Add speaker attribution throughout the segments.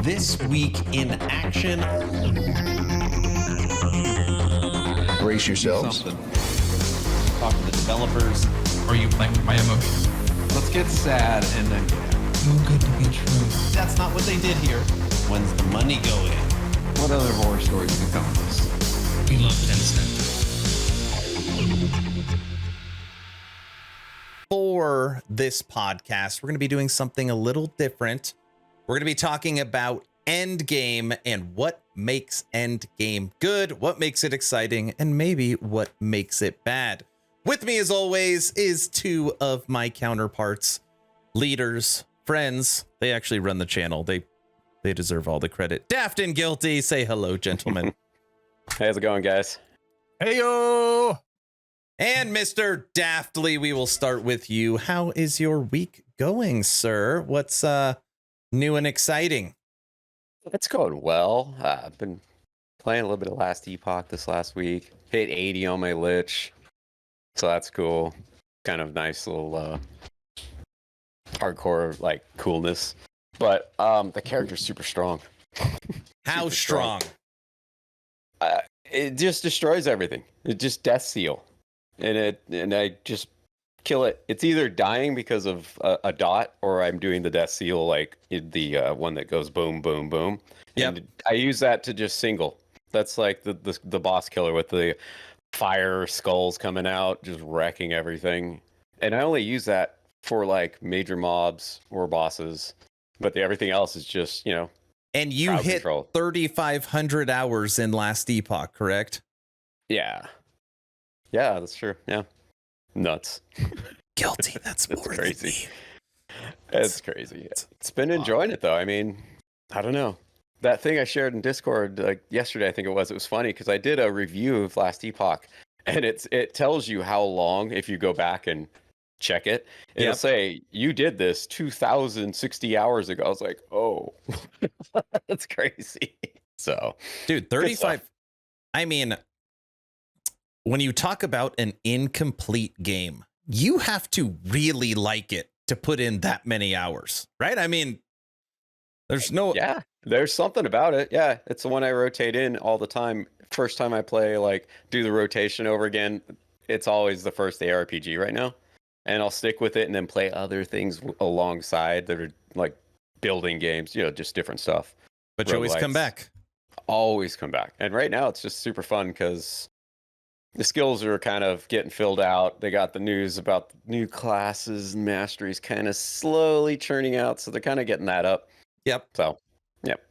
Speaker 1: This week in action.
Speaker 2: Brace yourselves.
Speaker 1: Talk to the developers.
Speaker 3: Are you playing with my emotions?
Speaker 4: Let's get sad and then
Speaker 3: Too good to be true.
Speaker 1: That's not what they did here. When's the money going?
Speaker 4: what other horror stories can come with this?
Speaker 3: We love Tencent.
Speaker 1: For this podcast, we're going to be doing something a little different. We're going to be talking about Endgame and what makes Endgame good, what makes it exciting, and maybe what makes it bad. With me, as always, is two of my counterparts, leaders, friends. They actually run the channel. They deserve all the credit. Daft and Guilty, say hello, gentlemen.
Speaker 5: How's it going, guys?
Speaker 3: Heyo!
Speaker 1: And Mr. Daftly, we will start with you. How is your week going, sir? What's new and exciting?
Speaker 5: It's going well. I've been playing a little bit of Last Epoch this last week. Hit 80 on my Lich, so that's cool. Kind of nice little hardcore like coolness. But the character's super strong.
Speaker 1: How
Speaker 5: Super
Speaker 1: strong?
Speaker 5: It just destroys everything. It just death seal, and I just kill it. It's either dying because of a dot, or I'm doing the death seal like the one that goes boom, boom, boom.
Speaker 1: Yep.
Speaker 5: And I use that to just single. That's like the boss killer with the fire skulls coming out, just wrecking everything. And I only use that for like major mobs or bosses, but everything else is just, you know.
Speaker 1: And you
Speaker 5: crowd
Speaker 1: hit
Speaker 5: control.
Speaker 1: 3,500 hours in Last Epoch, correct?
Speaker 5: Yeah, that's true. Yeah, nuts.
Speaker 1: Guilty. That's
Speaker 5: It's
Speaker 1: more
Speaker 5: crazy.
Speaker 1: than me.
Speaker 5: It's crazy. It's been enjoying it though. I mean, I don't know. That thing I shared in Discord like yesterday, I think it was funny because I did a review of Last Epoch, and it tells you how long if you go back and check it. It'll
Speaker 1: Yep.
Speaker 5: say you did this 2,060 hours ago. I was like, oh, that's crazy. So,
Speaker 1: Dude, 35. I mean, when you talk about an incomplete game, you have to really like it to put in that many hours, right? I mean, there's no.
Speaker 5: yeah, there's something about it. Yeah, it's the one I rotate in all the time. First time I play, like, do the rotation over again, it's always the first ARPG right now. And I'll stick with it and then play other things alongside that are like building games, you know, just different stuff.
Speaker 1: But you always come
Speaker 5: roguelites.
Speaker 1: back.
Speaker 5: Always come back. And right now it's just super fun because the skills are kind of getting filled out. They got the news about new classes and masteries kind of slowly churning out. So they're kind of getting that up.
Speaker 1: Yep.
Speaker 5: So, yep.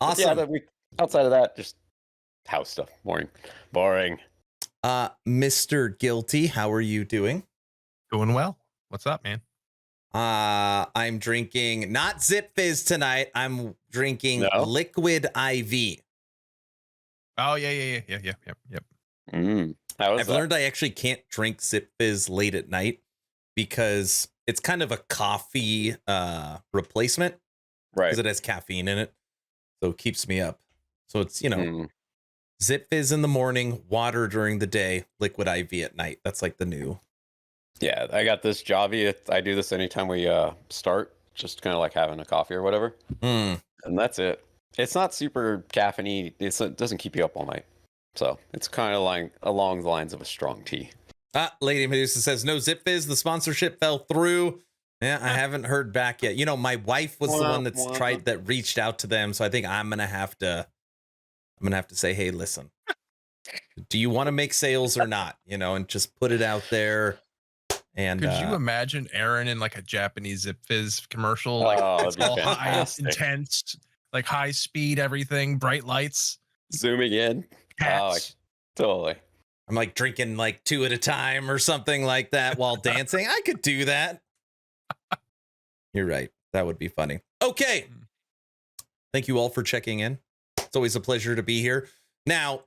Speaker 1: Awesome.
Speaker 5: Yeah, that week, outside of that, just house stuff. Boring.
Speaker 1: Mr. Guilty, how are you doing?
Speaker 3: Doing well. What's up, man?
Speaker 1: I'm drinking not Zip Fizz tonight. I'm drinking
Speaker 5: No?
Speaker 1: Liquid IV.
Speaker 3: Oh, yeah. Yep.
Speaker 5: How was
Speaker 1: I've
Speaker 5: that?
Speaker 1: learned I actually can't drink Zip Fizz late at night because it's kind of a coffee replacement
Speaker 5: Right.
Speaker 1: because it has caffeine in it. So it keeps me up. So it's, you know,
Speaker 5: Mm.
Speaker 1: Zip Fizz in the morning, water during the day, Liquid IV at night. That's like the new.
Speaker 5: Yeah, I got this Javi. I do this anytime we start, just kind of like having a coffee or whatever.
Speaker 1: Mm.
Speaker 5: And that's it. It's not super caffeine. It doesn't keep you up all night. So it's kind of like along the lines of a strong tea.
Speaker 1: Lady Medusa says, no Zip Fizz. The sponsorship fell through. Yeah, I haven't heard back yet. You know, my wife was the one that's reached out to them. So I think I'm going to have to say, hey, listen, do you want to make sales or not? You know, and just put it out there. And
Speaker 3: Could you imagine Aaron in like a Japanese Zip Fizz commercial? Like
Speaker 5: Oh,
Speaker 3: it's
Speaker 5: that'd be
Speaker 3: all high,
Speaker 5: fantastic.
Speaker 3: intense, like high speed, everything, bright lights.
Speaker 5: Zooming in.
Speaker 3: Cats.
Speaker 5: Totally.
Speaker 1: I'm like drinking like 2 at a time or something like that while dancing. I could do that. You're right. That would be funny. Okay. Thank you all for checking in. It's always a pleasure to be here. Now,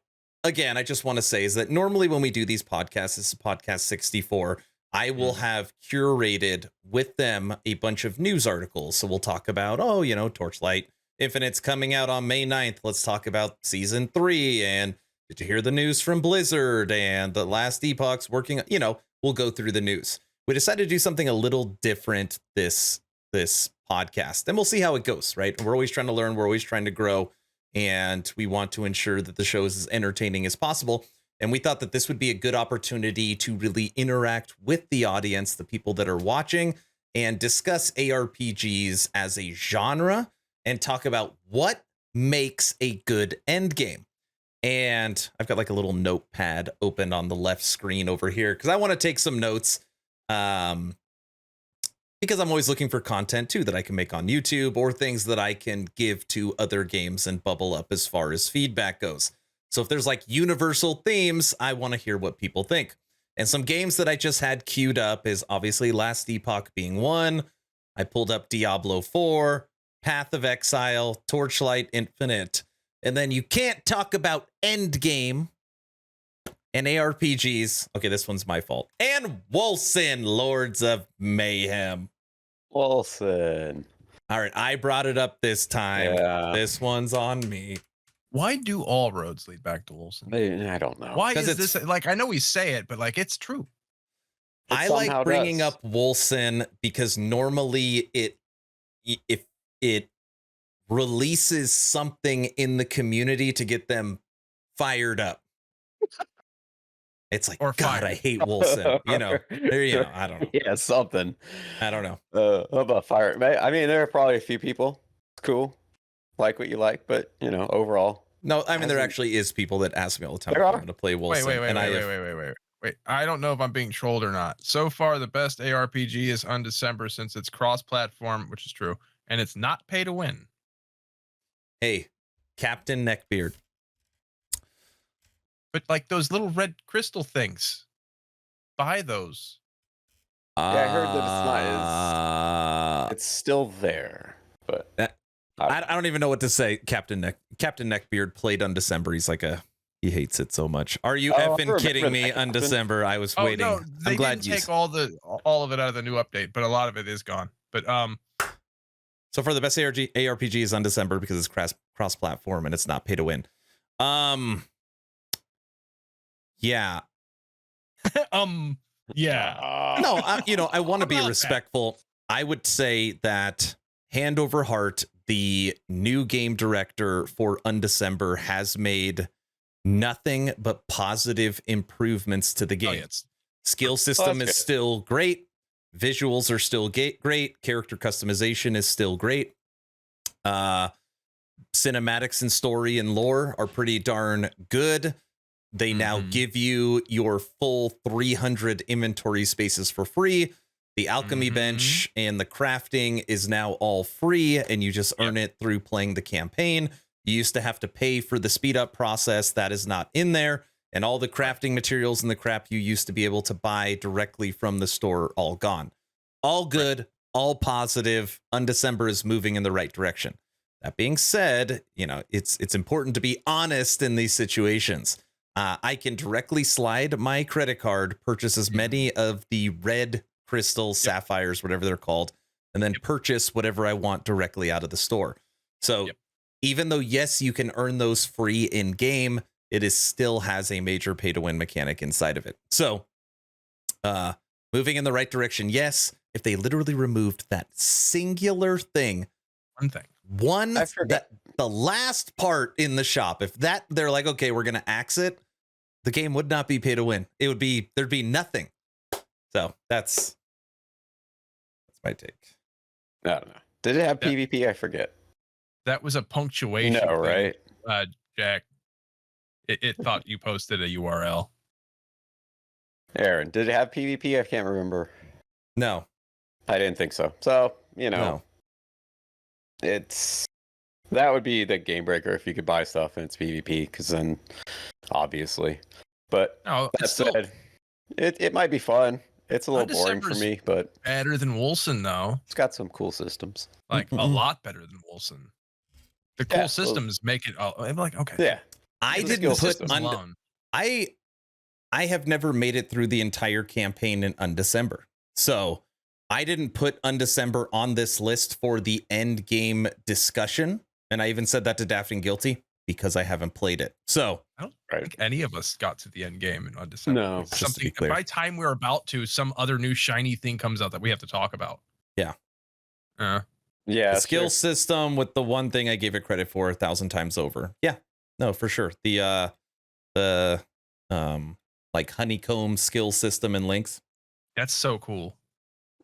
Speaker 1: again, I just want to say is that normally when we do these podcasts, this is podcast 64, I will have curated with them a bunch of news articles. So we'll talk about, Torchlight Infinite's coming out on May 9th. Let's talk about season 3. And did you hear the news from Blizzard and the Last Epoch's working? We'll go through the news. We decided to do something a little different this this podcast, and we'll see how it goes, right? We're always trying to learn, we're always trying to grow, and we want to ensure that the show is as entertaining as possible. And we thought that this would be a good opportunity to really interact with the audience, the people that are watching, and discuss ARPGs as a genre and talk about what makes a good end game. And I've got like a little notepad open on the left screen over here because I want to take some notes. Because I'm always looking for content too that I can make on YouTube or things that I can give to other games and bubble up as far as feedback goes. So if there's like universal themes, I want to hear what people think. And some games that I just had queued up is obviously Last Epoch being one. I pulled up Diablo 4, Path of Exile, Torchlight Infinite. And then you can't talk about Endgame and ARPGs. Okay, this one's my fault. And Wolcen, Lords of Mayhem.
Speaker 5: Wolcen.
Speaker 1: All right, I brought it up this time.
Speaker 5: Yeah.
Speaker 1: This one's on me.
Speaker 3: Why do all roads lead back to Wolcen?
Speaker 5: I don't know.
Speaker 3: Why
Speaker 1: 'Cause
Speaker 3: is this like? I know we say it, but like it's true.
Speaker 5: It
Speaker 1: I like
Speaker 5: somehow
Speaker 1: bringing
Speaker 5: does.
Speaker 1: up Wolcen because normally if it releases something in the community to get them fired up. It's like,
Speaker 3: Or
Speaker 1: God,
Speaker 3: fired.
Speaker 1: I hate Wolcen. You know, I don't know.
Speaker 5: Yeah, something.
Speaker 1: I don't know.
Speaker 5: About fire. I mean, there are probably a few people. It's cool. Like what you like, but overall.
Speaker 1: No, I mean, there
Speaker 5: Hasn't-
Speaker 1: actually is people that ask me all the time
Speaker 5: There
Speaker 1: if
Speaker 5: are?
Speaker 1: I'm going to play Wolcen.
Speaker 3: Wait. I don't know if I'm being trolled or not. So far, the best ARPG is Undecember since it's cross-platform, which is true, and it's not pay to win.
Speaker 1: Hey, Captain Neckbeard.
Speaker 3: But like those little red crystal things, buy those.
Speaker 5: Yeah, I heard that it's still there, but
Speaker 1: I don't even know what to say. Captain Neckbeard played Undecember. He's like he hates it so much. Are you
Speaker 5: I
Speaker 1: effing
Speaker 5: remember
Speaker 1: kidding me?
Speaker 5: that, Captain.
Speaker 1: Undecember. I was waiting.
Speaker 3: No, they
Speaker 1: I'm glad
Speaker 3: didn't take all of it out of the new update, but a lot of it is gone. But
Speaker 1: So for the best ARPG is Undecember because it's cross-platform and it's not pay to win. Yeah.
Speaker 3: yeah.
Speaker 1: No, I want to be
Speaker 3: About that.
Speaker 1: respectful. I would say that hand over heart, the new game director for Undecember has made nothing but positive improvements to the game.
Speaker 3: Yes.
Speaker 1: Skill system
Speaker 5: that's
Speaker 1: is
Speaker 5: good.
Speaker 1: still great. Visuals are still great. Character customization is still great. Cinematics and story and lore are pretty darn good. They now give you your full 300 inventory spaces for free. The alchemy bench and the crafting is now all free, and you just earn it through playing the campaign. You used to have to pay for the speed up process. That is not in there. And all the crafting materials and the crap you used to be able to buy directly from the store, all gone. All good, all positive. Undecember is moving in the right direction. That being said, it's important to be honest in these situations. I can directly slide my credit card, purchase as many of the red crystals, sapphires, whatever they're called, and then purchase whatever I want directly out of the store. So even though, yes, you can earn those free in game, it still has a major pay to win mechanic inside of it. So moving in the right direction. Yes, if they literally removed that singular thing,
Speaker 3: One thing.
Speaker 1: the last part in the shop, if that they're like, okay, we're going to axe it, the game would not be pay to win. There'd be nothing. So that's my take.
Speaker 5: I don't know. Did it have PvP? I forget.
Speaker 3: That was a punctuation.
Speaker 5: No,
Speaker 3: thing,
Speaker 5: right?
Speaker 3: Jack. It thought you posted a URL.
Speaker 5: Aaron, did it have PvP? I can't remember.
Speaker 1: No.
Speaker 5: I didn't think so. So,
Speaker 1: No.
Speaker 5: that would be the game breaker if you could buy stuff and it's PvP, because then obviously. But
Speaker 3: No,
Speaker 5: that
Speaker 3: it's still
Speaker 5: said, it might be fun. It's a little boring for
Speaker 3: Undecember's
Speaker 5: me, but
Speaker 3: better than Wolcen, though.
Speaker 5: it's got some cool systems.
Speaker 3: Like a lot better than Wolcen. The cool
Speaker 5: Yeah, well-
Speaker 3: systems make it. I'm like, okay.
Speaker 5: Yeah.
Speaker 1: I
Speaker 5: The
Speaker 1: didn't
Speaker 5: skill
Speaker 1: put
Speaker 5: systems
Speaker 3: alone.
Speaker 1: I have never made it through the entire campaign in Undecember. So I didn't put Undecember on this list for the end game discussion. And I even said that to Daphne Guilty because I haven't played it. So
Speaker 3: I don't
Speaker 5: Right.
Speaker 3: think any of us got to the end game in Undecember.
Speaker 5: No.
Speaker 3: It's
Speaker 1: Just to be
Speaker 3: something.
Speaker 1: clear.
Speaker 3: By the time we're about to, some other new shiny thing comes out that we have to talk about.
Speaker 1: Yeah.
Speaker 5: Yeah,
Speaker 1: The skill
Speaker 5: sure.
Speaker 1: system with the one thing I gave it credit for 1,000 times over. Yeah, no, for sure. The like honeycomb skill system in Links.
Speaker 3: That's so cool.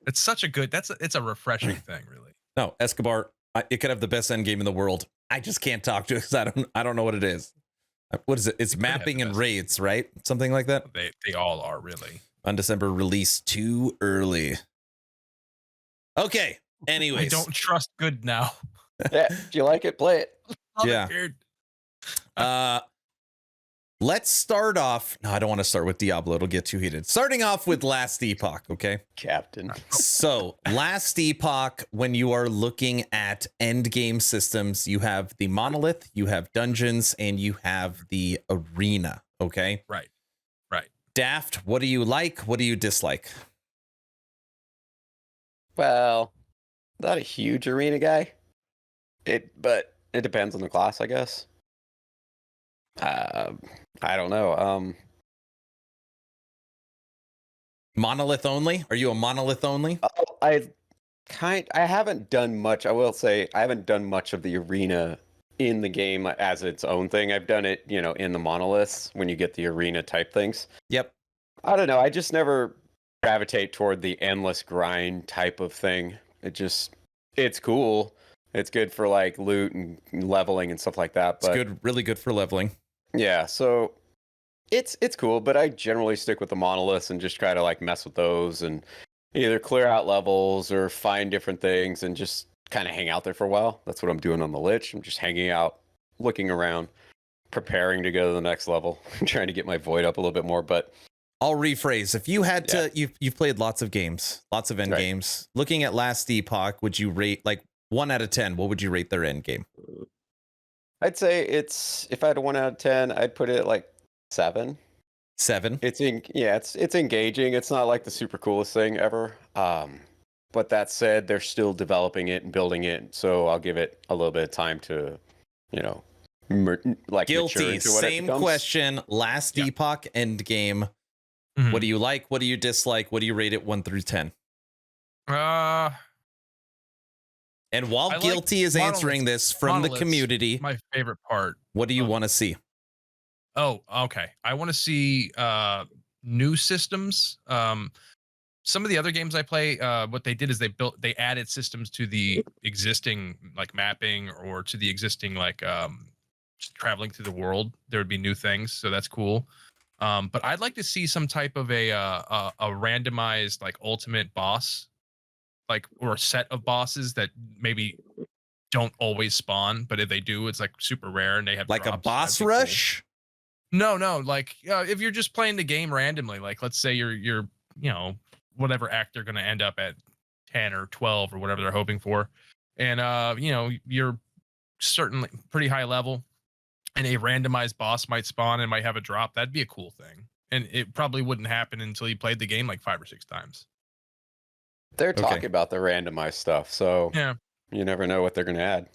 Speaker 3: It's such a good. It's a refreshing thing, really.
Speaker 1: No, Escobar, it could have the best end game in the world. I just can't talk to it because I don't know what it is. What is it? It's mapping and raids, right? Something like that.
Speaker 3: They all are really.
Speaker 1: On December release too early. Okay. Anyways,
Speaker 3: I don't trust good now.
Speaker 5: Yeah, if you like it, play it.
Speaker 1: Yeah. Let's start off. No, I don't want to start with Diablo. It'll get too heated. Starting off with Last Epoch, okay?
Speaker 5: Captain.
Speaker 1: So, Last Epoch, when you are looking at end game systems, you have the monolith, you have dungeons, and you have the arena, okay?
Speaker 3: Right.
Speaker 1: Daft, what do you like? What do you dislike?
Speaker 5: Well, not a huge arena guy. But it depends on the class, I guess. I don't know.
Speaker 1: Monolith only? Are you a monolith only?
Speaker 5: I haven't done much. I will say I haven't done much of the arena in the game as its own thing. I've done it, in the monoliths when you get the arena type things.
Speaker 1: Yep.
Speaker 5: I don't know. I just never gravitate toward the endless grind type of thing. It's cool. It's good for like loot and leveling and stuff like that. But
Speaker 1: It's good, really good for leveling.
Speaker 5: yeah, so it's cool, but I generally stick with the monoliths and just try to like mess with those and either clear out levels or find different things and just kind of hang out there for a while. That's what I'm doing on the Lich. I'm just hanging out, looking around, preparing to go to the next level, trying to get my void up a little bit more. But
Speaker 1: I'll rephrase. If you had to, you've played lots of games, lots of end
Speaker 5: Right.
Speaker 1: games. Looking at Last Epoch, would you rate like 1 out of 10? What would you rate their end game?
Speaker 5: I'd say if I had a 1 out of 10, I'd put it at like 7.
Speaker 1: 7.
Speaker 5: It's engaging. It's not like the super coolest thing ever. But that said, they're still developing it and building it. So I'll give it a little bit of time to, mature
Speaker 1: Guilty.
Speaker 5: into what it
Speaker 1: Same
Speaker 5: becomes.
Speaker 1: question. Last Epoch end game.
Speaker 3: Mhm.
Speaker 1: What do you like? What do you dislike? What do you rate it 1 through 10? And while
Speaker 3: I like
Speaker 1: Guilty is answering this from the
Speaker 3: monoliths.
Speaker 1: community,
Speaker 3: My favorite part.
Speaker 1: what do you want to see?
Speaker 3: Oh, okay. I want to see new systems. Some of the other games I play, what they did is they added systems to the existing like mapping or to the existing like just traveling through the world. There would be new things, so that's cool. But I'd like to see some type of a randomized like ultimate boss, like or a set of bosses that maybe don't always spawn, but if they do, it's like super rare and they have
Speaker 1: Like a
Speaker 3: drops.
Speaker 1: boss
Speaker 3: That'd be cool.
Speaker 1: rush?
Speaker 3: No, like if you're just playing the game randomly, like let's say you're whatever act they're going to end up at 10 or 12 or whatever they're hoping for, and you're certainly pretty high level, and a randomized boss might spawn and might have a drop. That'd be a cool thing, and it probably wouldn't happen until you played the game like 5 or 6 times.
Speaker 5: They're
Speaker 1: Okay.
Speaker 5: talking about the randomized stuff, so
Speaker 3: Yeah.
Speaker 5: you never know what they're going to add.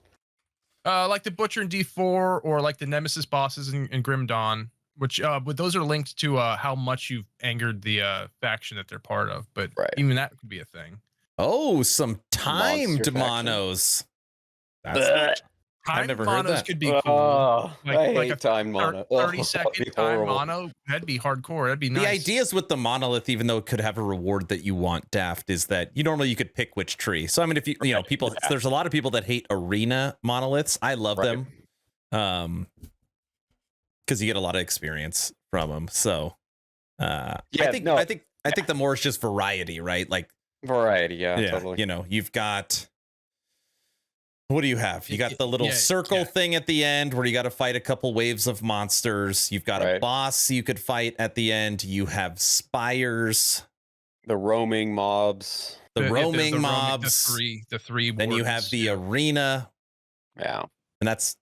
Speaker 3: Like the Butcher in D4 or like the Nemesis bosses in Grim Dawn, which but those are linked to how much you've angered the faction that they're part of. But
Speaker 5: Right.
Speaker 3: even that could be a thing.
Speaker 1: Oh, some timed
Speaker 5: Monster faction.
Speaker 1: monos.
Speaker 5: Blech.
Speaker 1: I've
Speaker 3: Time
Speaker 1: never heard
Speaker 3: monos
Speaker 1: that.
Speaker 3: could be cool.
Speaker 5: Oh,
Speaker 3: Like-
Speaker 5: I
Speaker 3: like
Speaker 5: hate
Speaker 3: a
Speaker 5: time mono.
Speaker 3: 30-second time mono, that'd be hardcore. That'd be nice.
Speaker 1: The ideas with the monolith, even though it could have a reward that you want, Daft, is that you could pick which tree. So I mean, if you people,
Speaker 5: Yeah.
Speaker 1: there's a lot of people that hate arena monoliths. I love
Speaker 5: Right.
Speaker 1: them, because you get a lot of experience from them. So,
Speaker 5: Yeah,
Speaker 1: I think the more is just variety, right? Like,
Speaker 5: variety, yeah, totally.
Speaker 1: You've got. What do you have? You got the little circle thing at the end where you got to fight a couple waves of monsters. You've got a
Speaker 5: Right.
Speaker 1: boss you could fight at the end. You have spires,
Speaker 5: The roaming mobs.
Speaker 1: the
Speaker 3: Yeah,
Speaker 1: roaming
Speaker 3: the
Speaker 1: mobs.
Speaker 3: the three.
Speaker 1: Then you have
Speaker 3: wardens,
Speaker 1: the
Speaker 3: yeah.
Speaker 1: arena,
Speaker 5: Yeah.
Speaker 1: and that's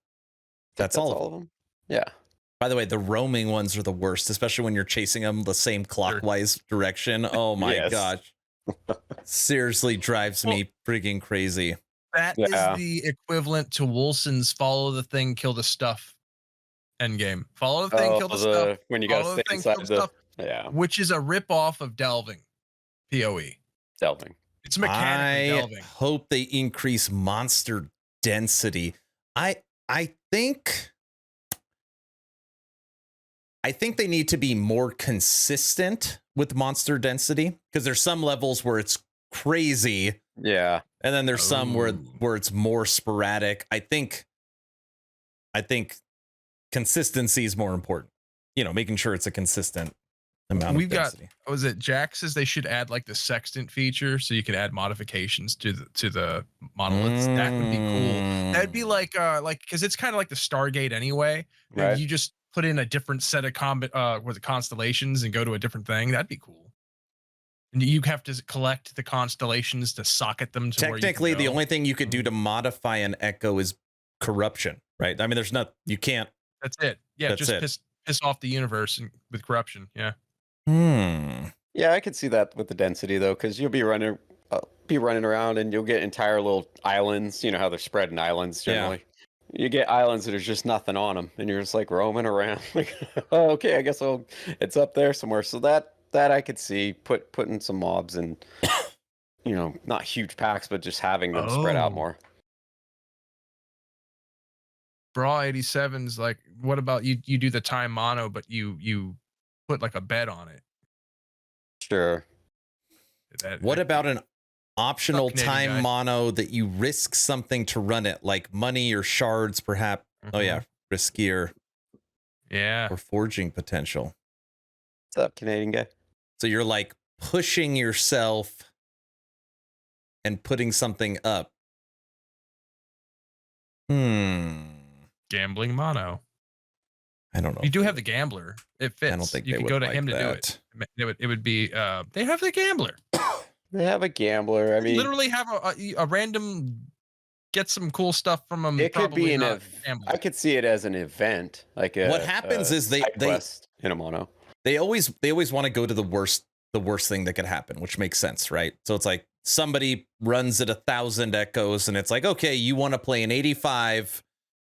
Speaker 1: all.
Speaker 5: of them. Yeah.
Speaker 1: By the way, the roaming ones are the worst, especially when you're chasing them the same clockwise direction. Oh my
Speaker 5: Yes.
Speaker 1: gosh. Seriously drives me freaking crazy.
Speaker 3: That is
Speaker 5: Yeah.
Speaker 3: the equivalent to Wolson's follow the thing, kill the stuff endgame. Follow the thing, kill the stuff.
Speaker 5: When you gotta
Speaker 3: Follow the
Speaker 5: stay
Speaker 3: thing, kill
Speaker 5: inside
Speaker 3: the stuff,
Speaker 5: yeah,
Speaker 3: which is a rip off of delving. PoE.
Speaker 5: delving.
Speaker 3: It's mechanically
Speaker 1: I
Speaker 3: delving.
Speaker 1: hope they increase monster density. I think they need to be more consistent with monster density, because there's some levels where it's crazy.
Speaker 5: Yeah.
Speaker 1: And then there's some
Speaker 3: Ooh.
Speaker 1: where it's more sporadic. I think consistency is more important. You know, making sure it's a consistent amount
Speaker 3: We've
Speaker 1: of
Speaker 3: got,
Speaker 1: density.
Speaker 3: was it Jack says they should add like the sextant feature so you could add modifications to the monoliths. That would be cool. That'd be like because it's kind of like the Stargate anyway.
Speaker 5: Right.
Speaker 3: You just put in a different set of constellations and go to a different thing. That'd be cool. And you have to collect the constellations to socket them to
Speaker 1: Technically,
Speaker 3: where you
Speaker 1: the
Speaker 3: can go.
Speaker 1: only thing you could do to modify an echo is corruption, right? I mean, there's not, you can't.
Speaker 3: That's it. Yeah,
Speaker 1: That's
Speaker 3: just
Speaker 1: it.
Speaker 3: piss off the universe with corruption. Yeah.
Speaker 5: Yeah, I could see that with the density though, because you'll be running around and you'll get entire little islands. You know how they're spread in islands generally. You get islands that there's just nothing on them, and you're just like roaming around. Like, oh, okay, I guess it's up there somewhere. So that I could see putting some mobs and you know, not huge packs, but just having them spread out
Speaker 3: Oh.
Speaker 5: more.
Speaker 3: Brawl 87's like, what about you do the time mono, but you put like a bet on it.
Speaker 5: Sure.
Speaker 1: What about an optional
Speaker 3: Canadian
Speaker 1: time
Speaker 3: guy.
Speaker 1: mono that you risk something to run it, like money or shards, perhaps? Oh yeah, riskier
Speaker 3: Yeah.
Speaker 1: or forging potential.
Speaker 5: What's up, Canadian guy?
Speaker 1: So you're like pushing yourself and putting something up.
Speaker 3: Gambling mono.
Speaker 1: I don't know.
Speaker 3: You do have the gambler. It fits.
Speaker 1: I don't think
Speaker 3: you
Speaker 1: they
Speaker 3: could
Speaker 1: would
Speaker 3: go to
Speaker 1: like
Speaker 3: him to
Speaker 1: that.
Speaker 3: do it. It would be they have the gambler.
Speaker 5: They have a gambler. I mean,
Speaker 3: Literally have a random get some cool stuff from them.
Speaker 5: it could be
Speaker 3: gambler.
Speaker 5: I could see it as an event, like
Speaker 1: What happens is they
Speaker 5: quest in a mono.
Speaker 1: They always want to go to the worst thing that could happen, which makes sense, right? So it's like somebody runs at 1,000 echoes, and it's like, okay, you want to play an 85,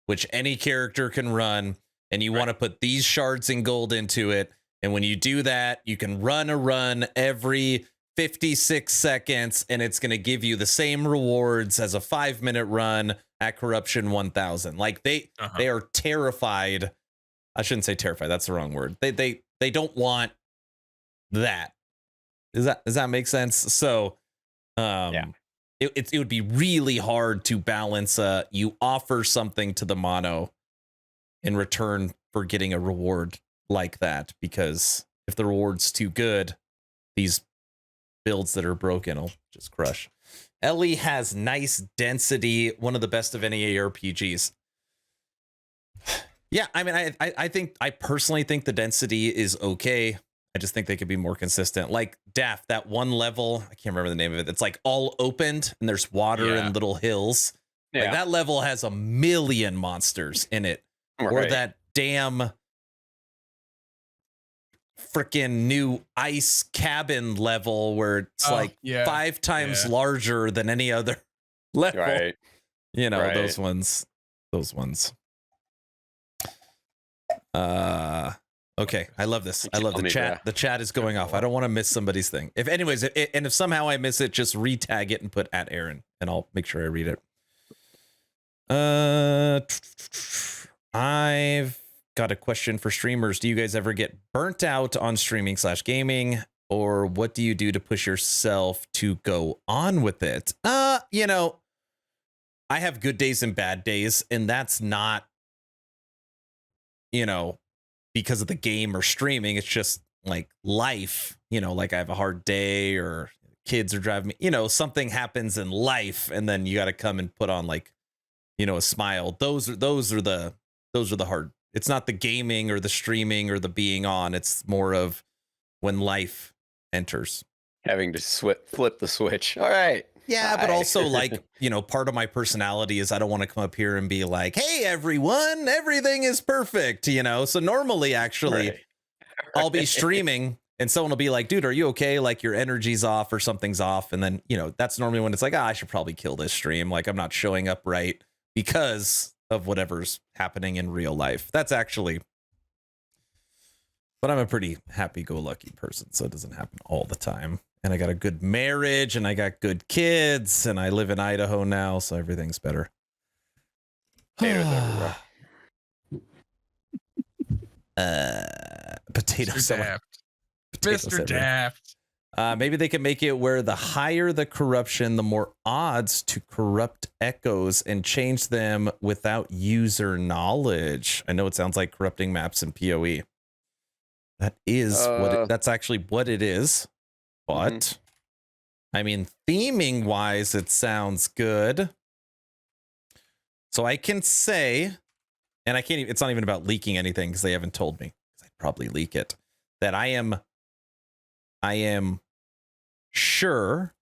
Speaker 1: which any character can run, and you want to put these shards and gold into it. And when you do that, you can run a run every 56 seconds, and it's going to give you the same rewards as a 5-minute run at Corruption 1000. Like they are terrified. I shouldn't say terrified. That's the wrong word. They don't want that. Does that make sense? So, yeah. It would be really hard to balance. You offer something to the mono in return for getting a reward like that, because if the reward's too good, these builds that are broken will just crush. Ellie has nice density, one of the best of any ARPGs. Yeah, I mean, I personally think the density is okay. I just think they could be more consistent. Like Daft, that one level, I can't remember the name of it. It's like all opened and there's water and little hills.
Speaker 5: Yeah.
Speaker 1: Like that level has 1 million monsters in it.
Speaker 5: Right.
Speaker 1: Or that damn freaking new ice cabin level where it's 5 times larger than any other level.
Speaker 5: Right.
Speaker 1: You know,
Speaker 5: Right.
Speaker 1: those ones. Okay, I love this. I love the chat. The chat is going off. I don't want to miss somebody's thing. If somehow I miss it, just retag it and put @Aaron, and I'll make sure I read it. I've got a question for streamers. Do you guys ever get burnt out on streaming/gaming, or what do you do to push yourself to go on with it? You know, I have good days and bad days, and that's not, you know, because of the game or streaming. It's just like life, you know, like I have a hard day or kids are driving me, you know, something happens in life, and then you got to come and put on like, you know, a smile. Those are the hard. It's not the gaming or the streaming or the being on. It's more of when life enters.
Speaker 5: Having to flip the switch. All right.
Speaker 1: Yeah, but also like, you know, part of my personality is I don't want to come up here and be like, hey, everyone, everything is perfect, you know? So normally, actually, I'll be streaming and someone will be like, dude, are you okay? Like your energy's off or something's off. And then, you know, that's normally when it's like, I should probably kill this stream. Like I'm not showing up right because of whatever's happening in real life. That's actually, but I'm a pretty happy-go-lucky person, so it doesn't happen all the time. And I got a good marriage, and I got good kids, and I live in Idaho now, so everything's better.
Speaker 5: Potatoes everywhere.
Speaker 1: Potatoes.
Speaker 3: Mr. Daft.
Speaker 1: Potatoes
Speaker 3: Mr.
Speaker 1: everywhere.
Speaker 3: Daft.
Speaker 1: Maybe they can make it where the higher the corruption, the more odds to corrupt echoes and change them without user knowledge. I know it sounds like corrupting maps in PoE. That is that's actually what it is. But I mean, theming wise, it sounds good. So I can say, and I can't even, it's not even about leaking anything because they haven't told me. I'd probably leak it. That I am sure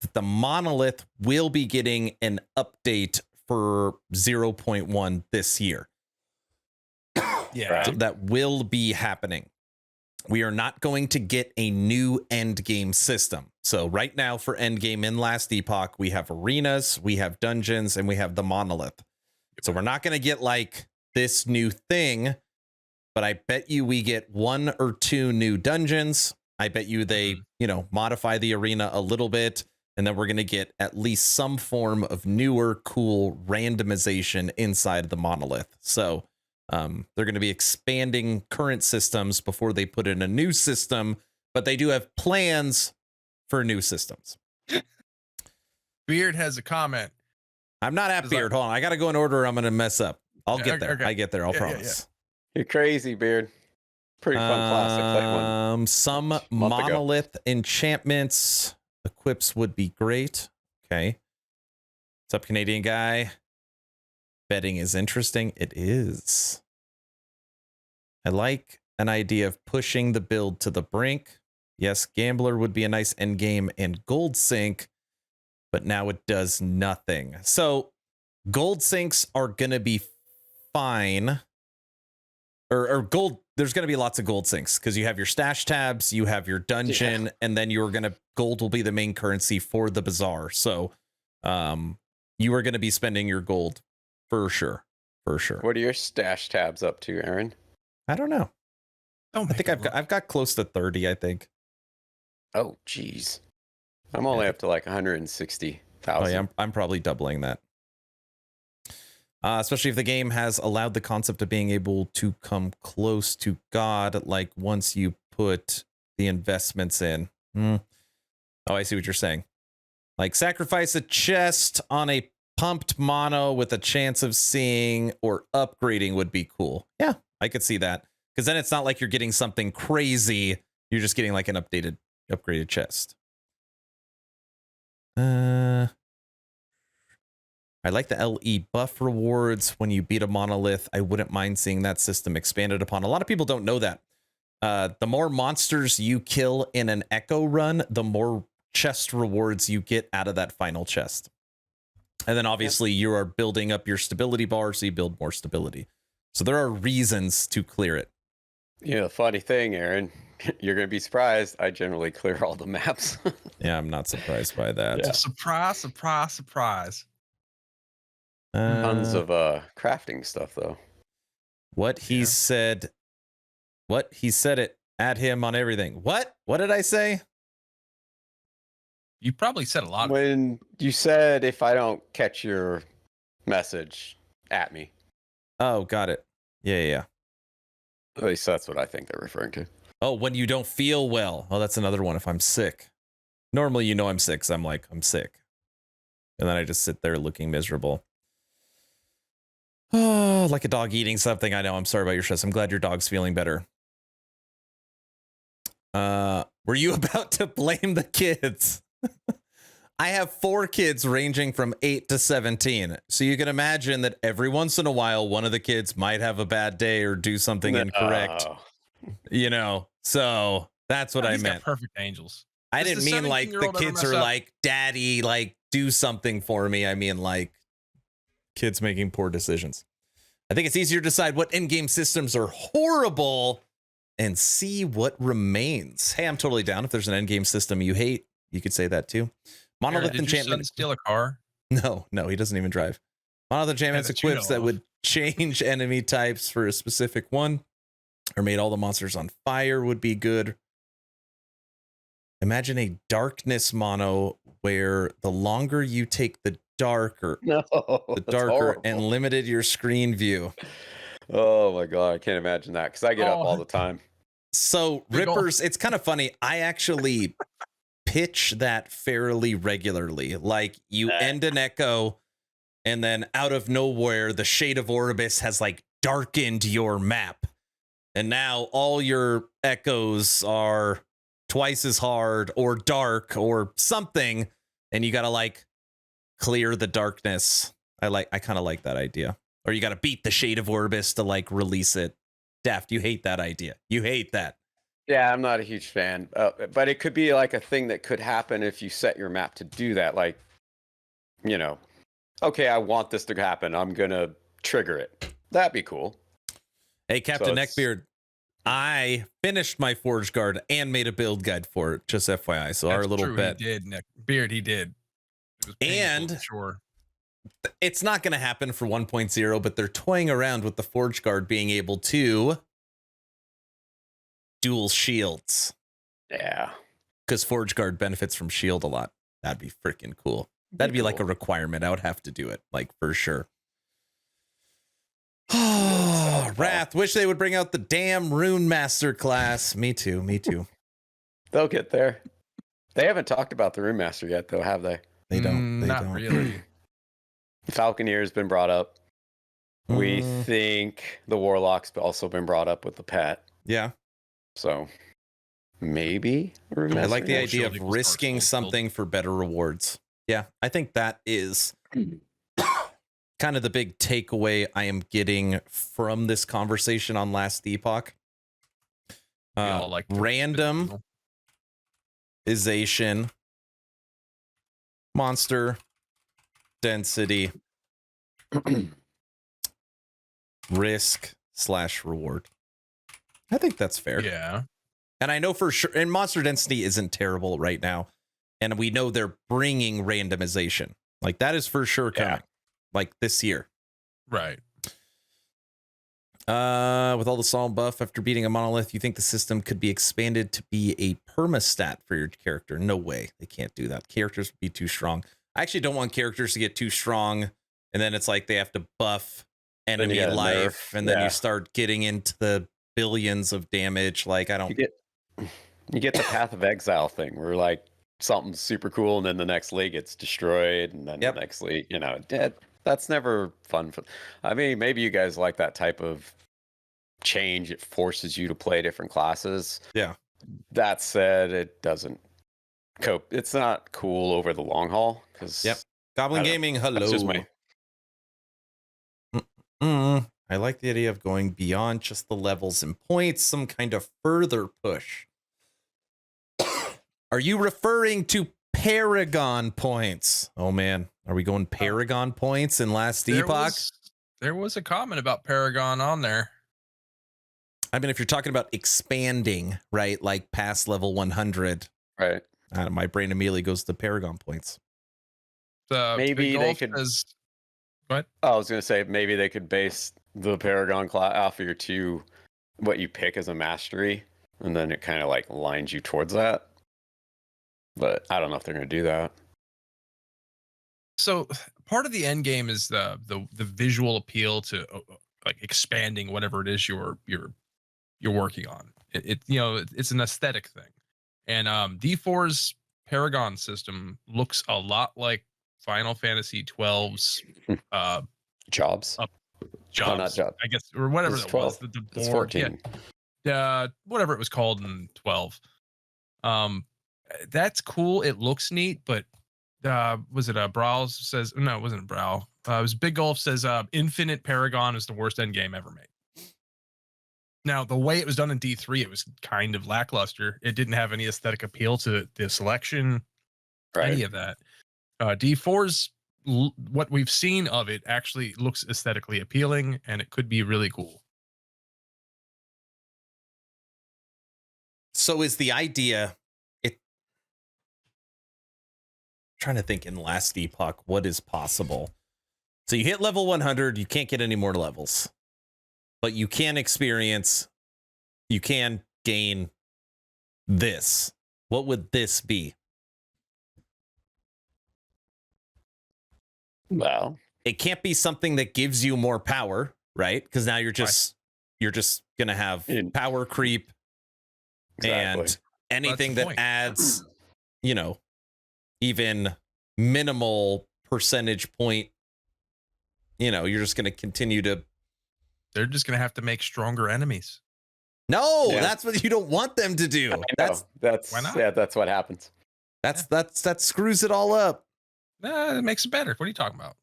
Speaker 1: that the monolith will be getting an update for 0.1 this year.
Speaker 3: Yeah.
Speaker 1: So that will be happening. We are not going to get a new endgame system. So right now for endgame in last Epoch, we have arenas, we have dungeons, and we have the monolith. So we're not going to get like this new thing, but I bet you we get 1 or 2 new dungeons. I bet you they, modify the arena a little bit, and then we're going to get at least some form of newer, cool randomization inside of the monolith. So they're going to be expanding current systems before they put in a new system, but they do have plans for new systems.
Speaker 3: Beard has a comment.
Speaker 1: I'm not at Beard. Hold on. I got to go in order or I'm going to mess up. I'll get there.
Speaker 3: Okay.
Speaker 1: I get there. I'll promise.
Speaker 5: You're crazy, Beard. Pretty fun classic. Played one
Speaker 1: Some
Speaker 5: month ago.
Speaker 1: monolith enchantments equips would be great. Okay. What's up, Canadian guy? Betting is interesting. It is. I like an idea of pushing the build to the brink. Yes, Gambler would be a nice endgame and Gold Sync, but now it does nothing. So Gold Syncs are going to be fine. Or gold, there's going to be lots of gold syncs because you have your stash tabs, you have your dungeon, and then gold will be the main currency for the bazaar. So you are going to be spending your gold for sure. For sure.
Speaker 5: What are your stash tabs up to, Aaron?
Speaker 1: I don't know.
Speaker 3: I
Speaker 1: think I've got close to 30, I think.
Speaker 5: Oh, geez. I'm only up to like 160,000.
Speaker 1: Oh, yeah, I'm probably doubling that. Especially if the game has allowed the concept of being able to come close to God, like once you put the investments in. Oh, I see what you're saying. Like sacrifice a chest on a pumped mono with a chance of seeing or upgrading would be cool. Yeah, I could see that. Because then it's not like you're getting something crazy. You're just getting like an upgraded chest. I like the LE buff rewards when you beat a monolith. I wouldn't mind seeing that system expanded upon. A lot of people don't know that. The more monsters you kill in an echo run, the more chest rewards you get out of that final chest. And then obviously you are building up your stability bar, so you build more stability. So there are reasons to clear it.
Speaker 5: Yeah, funny thing, Aaron, you're going to be surprised. I generally clear all the maps.
Speaker 1: Yeah, I'm not surprised by that.
Speaker 5: Yeah.
Speaker 3: Surprise, surprise, surprise.
Speaker 5: Tons of crafting stuff, though.
Speaker 1: What he said it at him on everything. What did I say?
Speaker 3: You probably said a lot.
Speaker 5: When you said, if I don't catch your message, at me.
Speaker 1: Oh, got it. Yeah.
Speaker 5: At least that's what I think they're referring to.
Speaker 1: Oh, when you don't feel well. Oh, that's another one. If I'm sick. Normally, I'm sick, so I'm sick. And then I just sit there looking miserable. Oh, like a dog eating something. I know. I'm sorry about your stress. I'm glad your dog's feeling better. Were you about to blame the kids? I have 4 kids ranging from 8 to 17. So you can imagine that every once in a while, one of the kids might have a bad day or do something incorrect. So that's what I meant.
Speaker 3: Perfect angels.
Speaker 1: I didn't mean like the kids are like, daddy, like do something for me. I mean like kids making poor decisions. I think it's easier to decide what in-game systems are horrible and see what remains. Hey, I'm totally down. If there's an end-game system you hate, you could say that too. Monolith
Speaker 3: Did
Speaker 1: enchantment.
Speaker 3: Your son steal a car?
Speaker 1: No, he doesn't even drive. Monolith enchantments equips that would change enemy types for a specific one, or made all the monsters on fire would be good. Imagine a darkness mono where the longer you take the darker,
Speaker 5: No,
Speaker 1: the
Speaker 5: that's
Speaker 1: darker
Speaker 5: horrible.
Speaker 1: and limited your screen view.
Speaker 5: Oh my god, I can't imagine that because I get up all the time.
Speaker 1: So
Speaker 3: Big ol'-
Speaker 1: Rippers, it's kind of funny. I actually pitch that fairly regularly. Like you end an echo, and then out of nowhere, the shade of Orbis has like darkened your map. And now all your echoes are twice as hard or dark or something. And you got to like clear the darkness. I kind of like that idea. Or you got to beat the shade of Orbis to like release it. Daft, you hate that idea. You hate that.
Speaker 5: Yeah, I'm not a huge fan, but it could be like a thing that could happen if you set your map to do that. Like, you know, okay, I want this to happen. I'm gonna trigger it. That'd be cool.
Speaker 1: Hey, Captain
Speaker 5: it's-
Speaker 1: Neckbeard, I finished my Forge Guard and made a build guide for it. Just FYI. So our
Speaker 3: That's
Speaker 1: little
Speaker 3: true,
Speaker 1: bet.
Speaker 3: He did, Beard, he did. It was painful,
Speaker 1: And-
Speaker 3: sure.
Speaker 1: It's not going to happen for 1.0, but they're toying around with the Forge Guard being able to dual shields.
Speaker 5: Yeah,
Speaker 1: Because Forge Guard benefits from shield a lot. That'd be freaking cool. That'd be like a
Speaker 5: cool.
Speaker 1: requirement. I would have to do it, like for sure.
Speaker 5: Yeah,
Speaker 1: Wrath, wish they would bring out the damn Rune Master class. Me too, me too.
Speaker 5: they'll get there. They haven't talked about the Rune Master yet, though, have they?
Speaker 1: They don't. They
Speaker 3: Not
Speaker 1: don't.
Speaker 3: really.
Speaker 5: Falconeer's been brought up. We
Speaker 1: Mm,
Speaker 5: think the Warlock's also been brought up with the pet.
Speaker 1: yeah.
Speaker 5: So maybe Rune
Speaker 1: I
Speaker 5: Master.
Speaker 1: like the
Speaker 3: Dual
Speaker 1: idea
Speaker 3: shield
Speaker 1: of
Speaker 3: equals
Speaker 1: risking
Speaker 3: dark soul build.
Speaker 1: something for better rewards. Yeah, I think that is kind of the big takeaway I am getting from this conversation on Last Epoch.
Speaker 3: We all like to-
Speaker 1: Randomization, monster density, risk/reward. I think that's fair.
Speaker 3: Yeah.
Speaker 1: And I know for sure, and monster density isn't terrible right now. And we know they're bringing randomization. Like that is for sure coming.
Speaker 5: Yeah.
Speaker 1: Like this year.
Speaker 3: Right.
Speaker 1: With all the Psalm buff after beating a monolith, you think the system could be expanded to be a permastat for your character? No way. They can't do that. Characters would be too strong. I actually don't want characters to get too strong. And then it's like they have to buff enemy
Speaker 5: gotta
Speaker 1: life.
Speaker 5: nerf.
Speaker 1: And then
Speaker 5: Yeah.
Speaker 1: you start getting into the billions of damage. Like I don't.
Speaker 5: You get the Path of Exile thing where like something's super cool and then the next league gets destroyed and then
Speaker 1: Yep.
Speaker 5: the next league, that's never fun. I mean, maybe you guys like that type of change. It forces you to play different classes.
Speaker 1: Yeah.
Speaker 5: That said, it doesn't cope. It's not cool over the long haul because
Speaker 1: Yep. Goblin
Speaker 5: I don't-
Speaker 1: Gaming, hello.
Speaker 5: that's just my
Speaker 1: I like the idea of going beyond just the levels and points, some kind of further push. Are you referring to Paragon points? Oh man, are we going Paragon points in Last Epoch?
Speaker 3: There was a comment about Paragon on there.
Speaker 1: I mean, if you're talking about expanding, right, like past level 100,
Speaker 5: right.
Speaker 1: my brain immediately goes to Paragon points.
Speaker 5: Maybe
Speaker 3: Big
Speaker 5: they
Speaker 3: Golf
Speaker 5: could-
Speaker 3: says- Go ahead.
Speaker 5: I was gonna say maybe they could base the Paragon class off of your two, what you pick as a mastery, and then it kind of like lines you towards that. But I don't know if they're gonna do that.
Speaker 3: So part of the end game is the visual appeal to like expanding whatever it is you're working on. It's an aesthetic thing, and D4's Paragon system looks a lot like Final Fantasy 12's
Speaker 5: Jobs.
Speaker 3: jobs,
Speaker 5: not job.
Speaker 3: I guess, or whatever
Speaker 5: It's
Speaker 3: it was.
Speaker 5: 12.
Speaker 3: The
Speaker 5: It's
Speaker 3: board,
Speaker 5: 14.
Speaker 3: whatever it was called in 12. That's cool. It looks neat, but was it Brawl says no, it wasn't Brawl. It was Big Golf says Infinite Paragon is the worst end game ever made. Now, the way it was done in D3, it was kind of lackluster. It didn't have any aesthetic appeal to the selection,
Speaker 5: Right.
Speaker 3: any of that. D4's what we've seen of it actually looks aesthetically appealing, and it could be really cool.
Speaker 1: So is the idea, trying to think in Last Epoch, what is possible? So you hit level 100, you can't get any more levels, but you can gain this. what would this be?
Speaker 5: Well,
Speaker 1: It can't be something that gives you more power, right? Because now you're just gonna have power creep and anything that adds, you know, even minimal percentage point. You know, you're just gonna continue to.
Speaker 3: They're just gonna have to make stronger enemies.
Speaker 1: No, that's what you don't want them to do. That's
Speaker 5: why not? Yeah, that's what happens.
Speaker 1: That screws it all up.
Speaker 3: Nah, it makes it better. What are you talking about?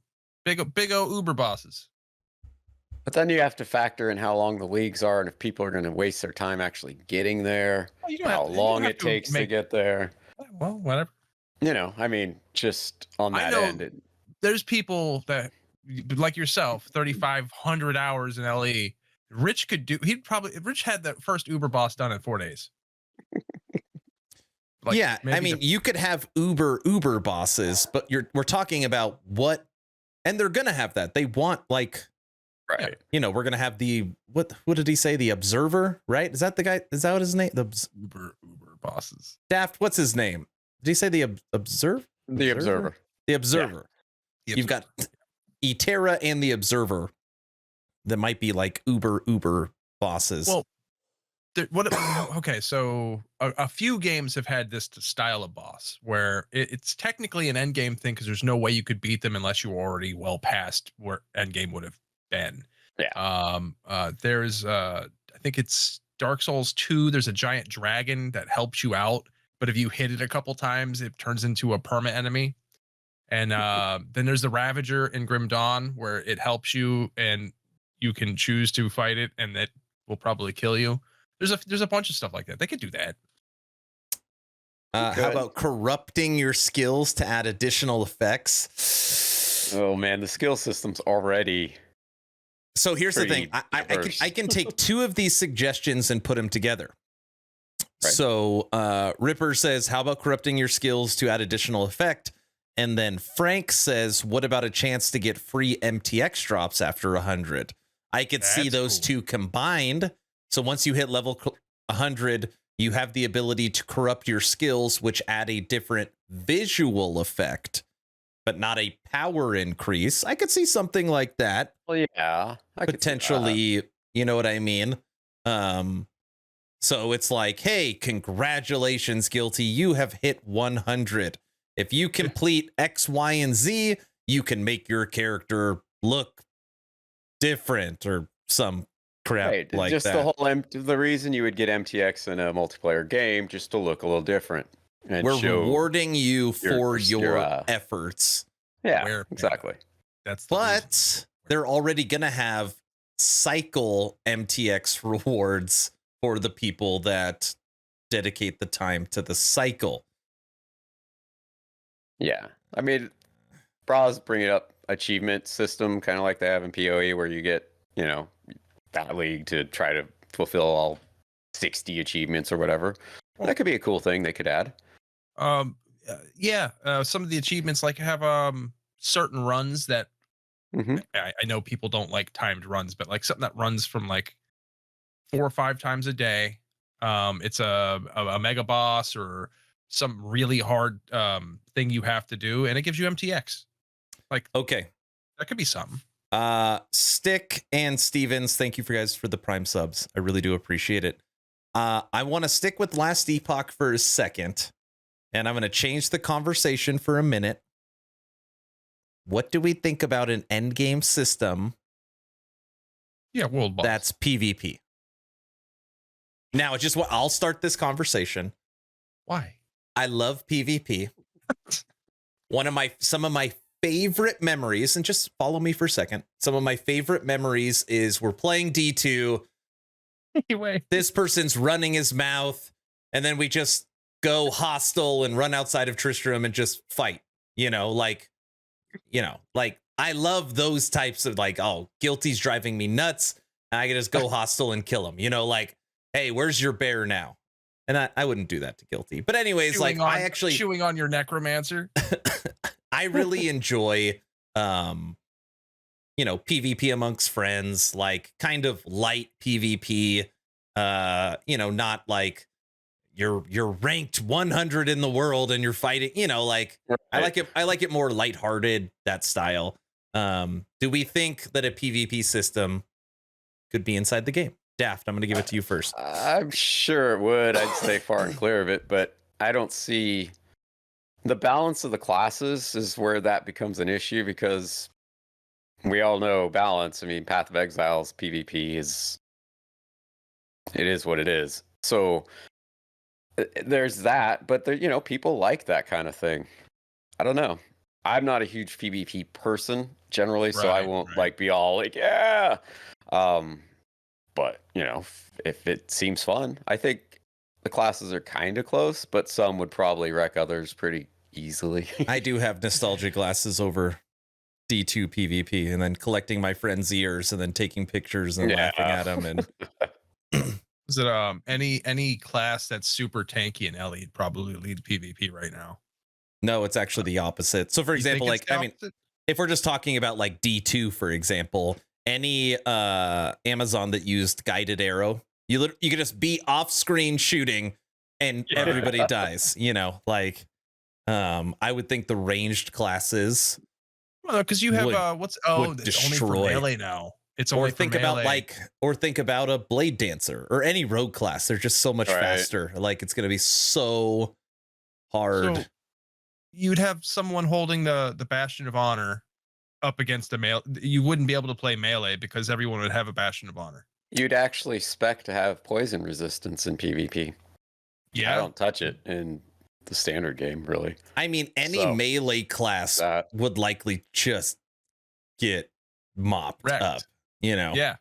Speaker 3: Big O Uber bosses.
Speaker 5: But then you have to factor in how long the leagues are and if people are going to waste their time actually getting there, how long it takes to get there.
Speaker 3: Well, whatever.
Speaker 5: You know, I mean, just on that end.
Speaker 3: There's people that, like yourself, 3,500 hours in LE. Rich could do. Rich had that first Uber boss done in 4 days.
Speaker 1: Like, yeah, I mean, you could have Uber bosses, but we're talking about what, and they're gonna have that. They want like,
Speaker 5: right?
Speaker 1: You know, we're gonna have the what did he say? The Observer, right? Is that the guy? Is that what his name? The
Speaker 3: Uber bosses.
Speaker 1: Daft, what's his name? Did he say the Observer?
Speaker 5: The Observer.
Speaker 1: The Observer. Yeah. You've got Eterra and the Observer. That might be like Uber bosses.
Speaker 3: Well, okay, so a few games have had this style of boss where it's technically an endgame thing because there's no way you could beat them unless you were already well past where endgame would have been.
Speaker 5: Yeah.
Speaker 3: There's I think it's Dark Souls 2. There's a giant dragon that helps you out, but if you hit it a couple times, it turns into a perma enemy. And then there's the Ravager in Grim Dawn where it helps you and you can choose to fight it, and that will probably kill you. There's a bunch of stuff like that. They could do that.
Speaker 1: How about corrupting your skills to add additional effects?
Speaker 5: Oh man, the skill system's already.
Speaker 1: So here's the thing. I can take two of these suggestions and put them together. Right. So Ripper says, how about corrupting your skills to add additional effect? And then Frank says, what about a chance to get free MTX drops after 100? I could see those two combined. So once you hit level 100, you have the ability to corrupt your skills, which add a different visual effect, but not a power increase. I could see something like that.
Speaker 5: Well, yeah.
Speaker 1: Potentially, you know what I mean? So it's like, hey, congratulations, Guilty. You have hit 100. If you complete X, Y, and Z, you can make your character look different or some crap like
Speaker 5: just
Speaker 1: that.
Speaker 5: The reason you would get MTX in a multiplayer game just to look a little different. And
Speaker 1: we're rewarding you for your efforts.
Speaker 5: Yeah, exactly.
Speaker 1: But they're already gonna have cycle MTX rewards for the people that dedicate the time to the cycle.
Speaker 5: Yeah, I mean, Bras bringing up achievement system, kind of like they have in PoE, where you get, you know, that league to try to fulfill all 60 achievements or whatever. Well, that could be a cool thing they could add.
Speaker 3: Yeah, some of the achievements like have certain runs that I know people don't like timed runs, but like something that runs from like 4 or 5 times a day. It's a mega boss or some really hard thing you have to do, and it gives you MTX. Like,
Speaker 1: okay,
Speaker 3: that could be something.
Speaker 1: Stick and Stevens, thank you guys for the Prime subs. I really do appreciate it. I want to stick with Last Epoch for a second, and I'm going to change the conversation for a minute. What do we think about an endgame system?
Speaker 3: Yeah, world boss.
Speaker 1: That's PvP. Now, it's just what I'll start this conversation.
Speaker 3: Why?
Speaker 1: I love PvP. Some of my favorite memories, and just follow me for a second. Some of my favorite memories is we're playing D2.
Speaker 3: Anyway,
Speaker 1: this person's running his mouth, and then we just go hostile and run outside of Tristram and just fight. Like I love those types of like, oh, Guilty's driving me nuts. And I can just go hostile and kill him. Like, hey, where's your bear now? And I wouldn't do that to Guilty. But anyways, I actually
Speaker 3: chewing on your necromancer.
Speaker 1: I really enjoy, PvP amongst friends, like kind of light PvP, not like, you're ranked 100 in the world and you're fighting, you know, like I like it more lighthearted, that style. Do we think that a PvP system could be inside the game? Daft, I'm going to give it to you first.
Speaker 5: I'm sure it would. I'd stay far and clear of it, but I don't see the balance of the classes is where that becomes an issue, because we all know balance. I mean, Path of Exile's PvP is what it is. So there's that, but there, you know, people like that kind of thing. I don't know. I'm not a huge PvP person generally, so I won't like be all like, yeah. But you know, if it seems fun, I think the classes are kind of close, but some would probably wreck others pretty easily.
Speaker 1: I do have nostalgia glasses over D2 PvP, and then collecting my friends' ears and then taking pictures and laughing at them. And
Speaker 3: is it any class that's super tanky and Ellie probably lead PvP right now?
Speaker 1: No, it's actually the opposite. So for example, like I mean, if we're just talking about like D2, for example, any Amazon that used guided arrow, you could just be off screen shooting and everybody dies, you know, like I would think the ranged classes,
Speaker 3: well, because you have it's only for melee now. It's only
Speaker 1: think
Speaker 3: for
Speaker 1: about
Speaker 3: melee.
Speaker 1: think about a blade dancer or any rogue class. They're just so much faster. Like it's gonna be so hard.
Speaker 3: So you'd have someone holding the Bastion of Honor up against a melee. You wouldn't be able to play melee because everyone would have a Bastion of Honor.
Speaker 5: You'd actually expect to have poison resistance in PvP.
Speaker 3: Yeah,
Speaker 5: I don't touch it in the standard game, really.
Speaker 1: I mean, any melee class would likely just get mopped up, you know?
Speaker 3: Yeah.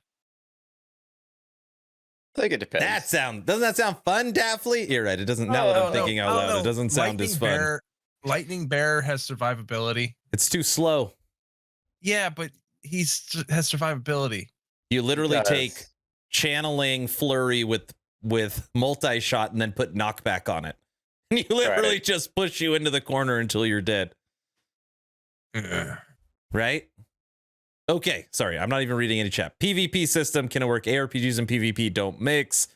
Speaker 5: I think it depends.
Speaker 1: Doesn't that sound fun, Daphne? You're right. It doesn't. Now that I'm thinking out loud, it doesn't sound as fun.
Speaker 3: Lightning Bear has survivability.
Speaker 1: It's too slow.
Speaker 3: Yeah, but has survivability.
Speaker 1: You literally take channeling flurry with multi-shot and then put knockback on it. And you literally just push you into the corner until you're dead. Right? Okay, sorry, I'm not even reading any chat. PvP system can it work? ARPGs and PvP don't mix.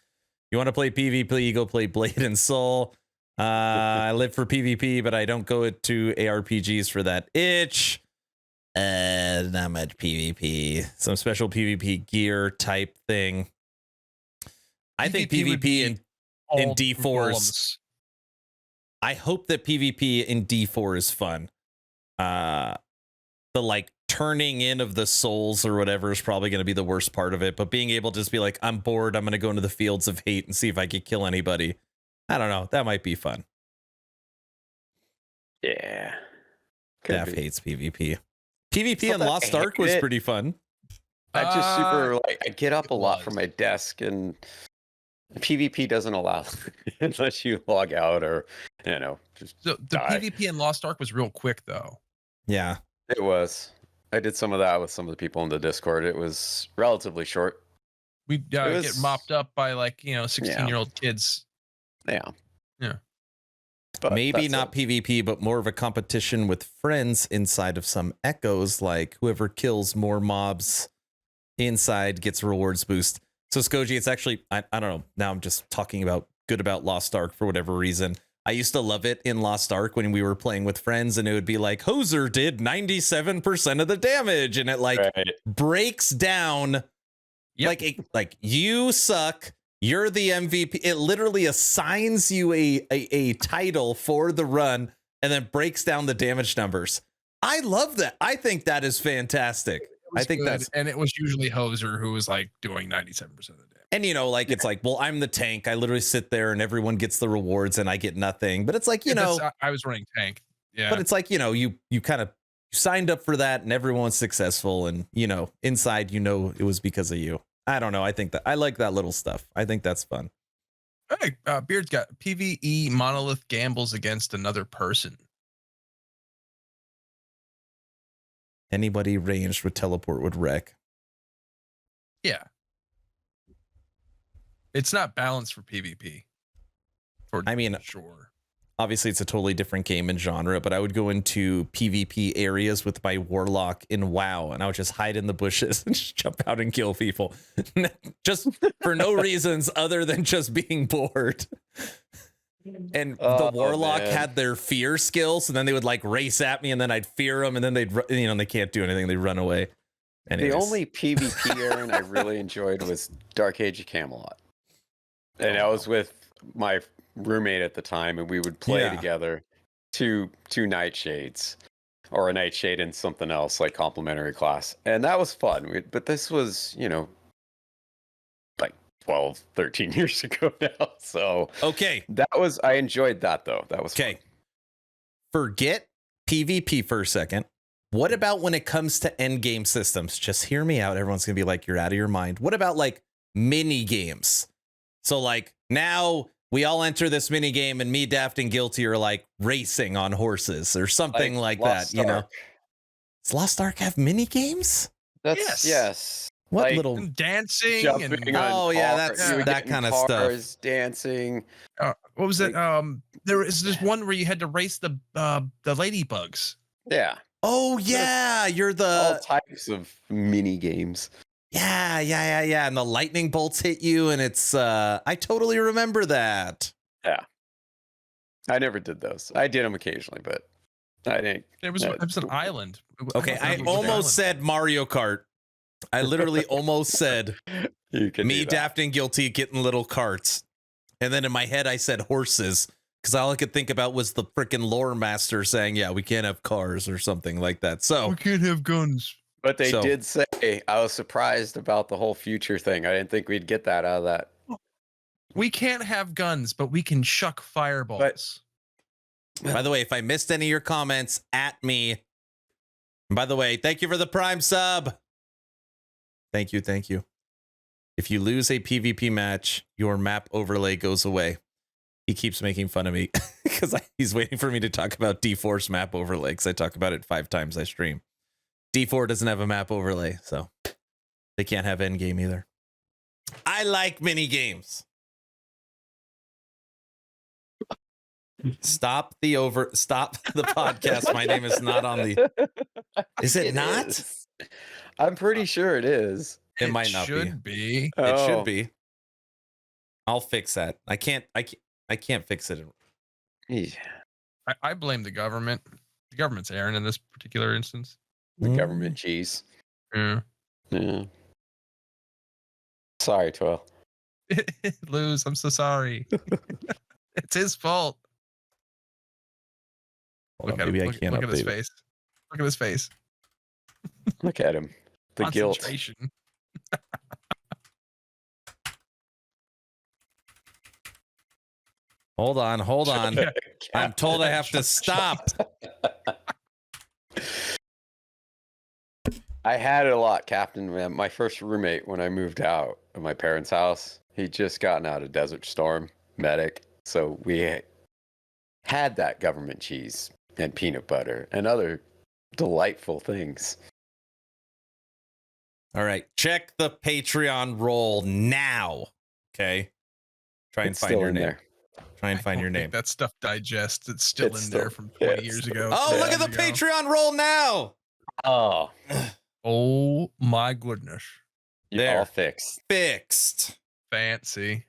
Speaker 1: You want to play PvP, go play Blade and Soul. I live for PvP, but I don't go to ARPGs for that itch. Not much PvP. Some special PvP gear type thing. I think PvP in D4 is... I hope that PvP in D4 is fun. The like turning in of the souls or whatever is probably going to be the worst part of it. But being able to just be like, I'm bored, I'm going to go into the fields of hate and see if I can kill anybody. I don't know. That might be fun.
Speaker 5: Yeah.
Speaker 1: Daph hates PvP. PvP in Lost Ark was pretty fun.
Speaker 5: I just I get up a lot from my desk, and PvP doesn't allow unless you log out or, you know, just
Speaker 3: the PvP in Lost Ark was real quick though.
Speaker 1: Yeah.
Speaker 5: It was. I did some of that with some of the people in the Discord. It was relatively short.
Speaker 3: We get mopped up by 16-year-old kids.
Speaker 5: Yeah.
Speaker 1: But maybe not PvP, but more of a competition with friends inside of some echoes, like whoever kills more mobs inside gets rewards boost. So Skoji, it's actually, I don't know. Now I'm just talking about Lost Ark for whatever reason. I used to love it in Lost Ark when we were playing with friends, and it would be like, Hoser did 97% of the damage, and it breaks down like you suck. You're the MVP. It literally assigns you a title for the run and then breaks down the damage numbers. I love that. I think that is fantastic. I think
Speaker 3: and it was usually Hoser who was like doing 97% of the damage.
Speaker 1: And it's like, well, I'm the tank. I literally sit there and everyone gets the rewards and I get nothing. But it's like,
Speaker 3: I was running tank. Yeah.
Speaker 1: But it's like, you kind of signed up for that and everyone's successful, and inside it was because of you. I don't know. I think that I like that little stuff. I think that's fun.
Speaker 3: Hey, Beard's got PvE monolith gambles against another person.
Speaker 1: Anybody ranged with teleport would wreck.
Speaker 3: Yeah. It's not balanced for PvP. Sure.
Speaker 1: Obviously, it's a totally different game and genre, but I would go into PvP areas with my warlock in WoW, and I would just hide in the bushes and just jump out and kill people, just for no reasons other than just being bored. And
Speaker 5: Oh,
Speaker 1: the warlock
Speaker 5: man.
Speaker 1: had their fear skills, and then they would like race at me, and then I'd fear them, and then they'd, they can't do anything. They run away. Anyways.
Speaker 5: The only PvP Aaron I really enjoyed was Dark Age of Camelot. And I was with my roommate at the time, and we would play together two nightshades, or a nightshade and something else like complementary class. And that was fun. But this was, like 12, 13 years ago now. So
Speaker 1: okay.
Speaker 5: I enjoyed that though. That was
Speaker 1: okay.
Speaker 5: Fun.
Speaker 1: Forget PvP for a second. What about when it comes to end game systems? Just hear me out. Everyone's going to be like, you're out of your mind. What about like mini games? So like now we all enter this mini game and me, Daft, and Guilty are like racing on horses or something like that.
Speaker 5: Ark.
Speaker 1: Does Lost Ark have mini games?
Speaker 5: That's yes.
Speaker 1: What
Speaker 5: like,
Speaker 1: little
Speaker 3: dancing
Speaker 5: jumping
Speaker 3: and
Speaker 5: on
Speaker 1: that's that kind of stuff.
Speaker 5: Dancing.
Speaker 3: what was it? There is this one where you had to race the ladybugs.
Speaker 5: Yeah.
Speaker 1: Oh yeah, you're the
Speaker 5: all types of mini games.
Speaker 1: Yeah. And the lightning bolts hit you, and it's I totally remember that.
Speaker 5: Yeah. I never did those. I did them occasionally, but I didn't.
Speaker 3: It was an island.
Speaker 1: Okay, I almost said Mario Kart. I literally almost said me, Daft, and Guilty getting little carts. And then in my head I said horses. Because all I could think about was the freaking lore master saying, yeah, we can't have cars or something like that. So
Speaker 3: we can't have guns.
Speaker 5: But they did say, I was surprised about the whole future thing. I didn't think we'd get that out of that.
Speaker 3: We can't have guns, but we can chuck fireballs.
Speaker 1: By the way, if I missed any of your comments, at me. And by the way, thank you for the Prime sub. Thank you. If you lose a PvP match, your map overlay goes away. He keeps making fun of me because he's waiting for me to talk about D4's map overlay because I talk about it 5 times I stream. D4 doesn't have a map overlay, so they can't have endgame either. I like mini games. Stop the podcast. My name is not on the. Is it not?
Speaker 5: Is. I'm pretty sure it is.
Speaker 1: It might not
Speaker 3: should be.
Speaker 1: It should be. I'll fix that. I can't fix it.
Speaker 5: Yeah.
Speaker 3: I blame the government. The government's Aaron in this particular instance.
Speaker 5: The government cheese.
Speaker 3: Yeah.
Speaker 5: Sorry, Twel.
Speaker 3: Lose. I'm so sorry. It's his fault. Look at him. Look at his face. Look at his face.
Speaker 5: Look at him. The guilt.
Speaker 1: Hold on. I'm told I have to stop.
Speaker 5: I had it a lot, Captain. Man, my first roommate when I moved out of my parents' house, he'd just gotten out of Desert Storm medic. So we had that government cheese and peanut butter and other delightful things.
Speaker 1: All right. Check the Patreon roll now. Okay. Try and find your name.
Speaker 5: There.
Speaker 1: Try and find your name.
Speaker 3: That stuff digests. It's still in there from 20 years ago.
Speaker 1: Oh, look at the Patreon roll now.
Speaker 3: Oh my goodness.
Speaker 5: They're all fixed.
Speaker 3: Fancy.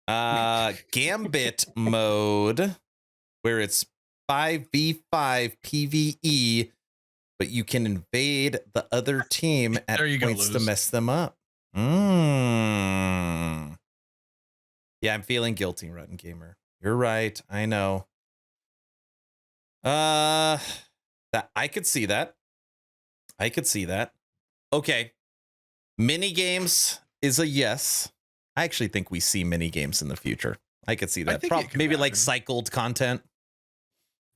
Speaker 1: Gambit mode where it's 5v5 PvE, but you can invade the other team at points to mess them up. Yeah, I'm feeling guilty, Rotten Gamer. You're right. I know. That I could see that. Okay. Mini games is a yes. I actually think we see mini games in the future. I could see that. Maybe like cycled content.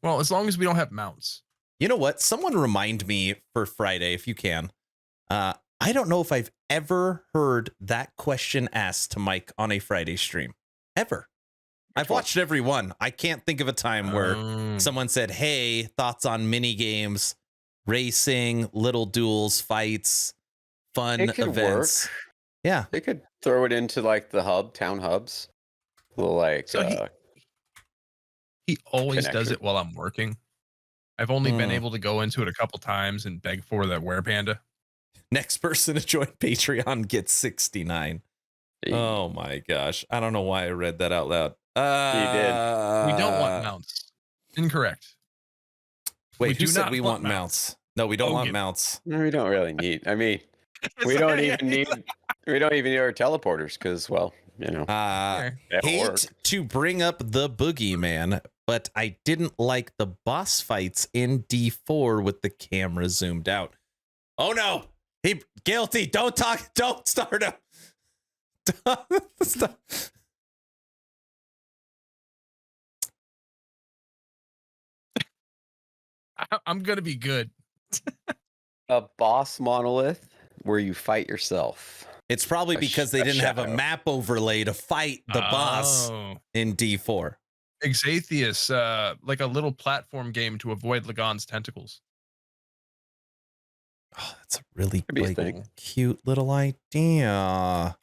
Speaker 3: Well, as long as we don't have mounts.
Speaker 1: You know what? Someone remind me for Friday if you can. I don't know if I've ever heard that question asked to Mike on a Friday stream. Ever. I've watched every one. I can't think of a time where someone said, hey, thoughts on mini games, racing, little duels, fights, fun events.
Speaker 5: Work.
Speaker 1: Yeah.
Speaker 5: They could throw it into like the town hubs. Like
Speaker 3: so he always does it while I'm working. I've only been able to go into it a couple times and beg for that Were Panda.
Speaker 1: Next person to join Patreon gets 69. Hey. Oh my gosh. I don't know why I read that out loud.
Speaker 3: We don't want mounts. Incorrect.
Speaker 1: Wait,
Speaker 3: We
Speaker 1: who
Speaker 3: do
Speaker 1: said
Speaker 3: not
Speaker 1: we
Speaker 3: want
Speaker 1: want mounts? No, we don't want
Speaker 3: Hogan.
Speaker 1: mounts.
Speaker 5: No, we don't really need. I mean,
Speaker 3: It's
Speaker 5: we
Speaker 3: like,
Speaker 5: don't even need. We don't even need our teleporters because, well, you know,
Speaker 3: Fair.
Speaker 5: they don't work.
Speaker 1: Hate to bring up the boogeyman, but I didn't like the boss fights in D4 with the camera zoomed out. Oh no, he guilty. Don't talk. Don't start him. Stop.
Speaker 3: I'm gonna be good.
Speaker 5: A boss monolith where you fight yourself.
Speaker 1: It's probably
Speaker 5: A
Speaker 1: because they
Speaker 5: a
Speaker 1: didn't have a
Speaker 5: shadow.
Speaker 1: map overlay to fight the boss
Speaker 3: Oh.
Speaker 1: in D4.
Speaker 3: Exatheus, like a little platform game to avoid Lagon's tentacles.
Speaker 1: Oh, that's a really
Speaker 5: Could be a
Speaker 1: like,
Speaker 5: thing.
Speaker 1: cute little idea.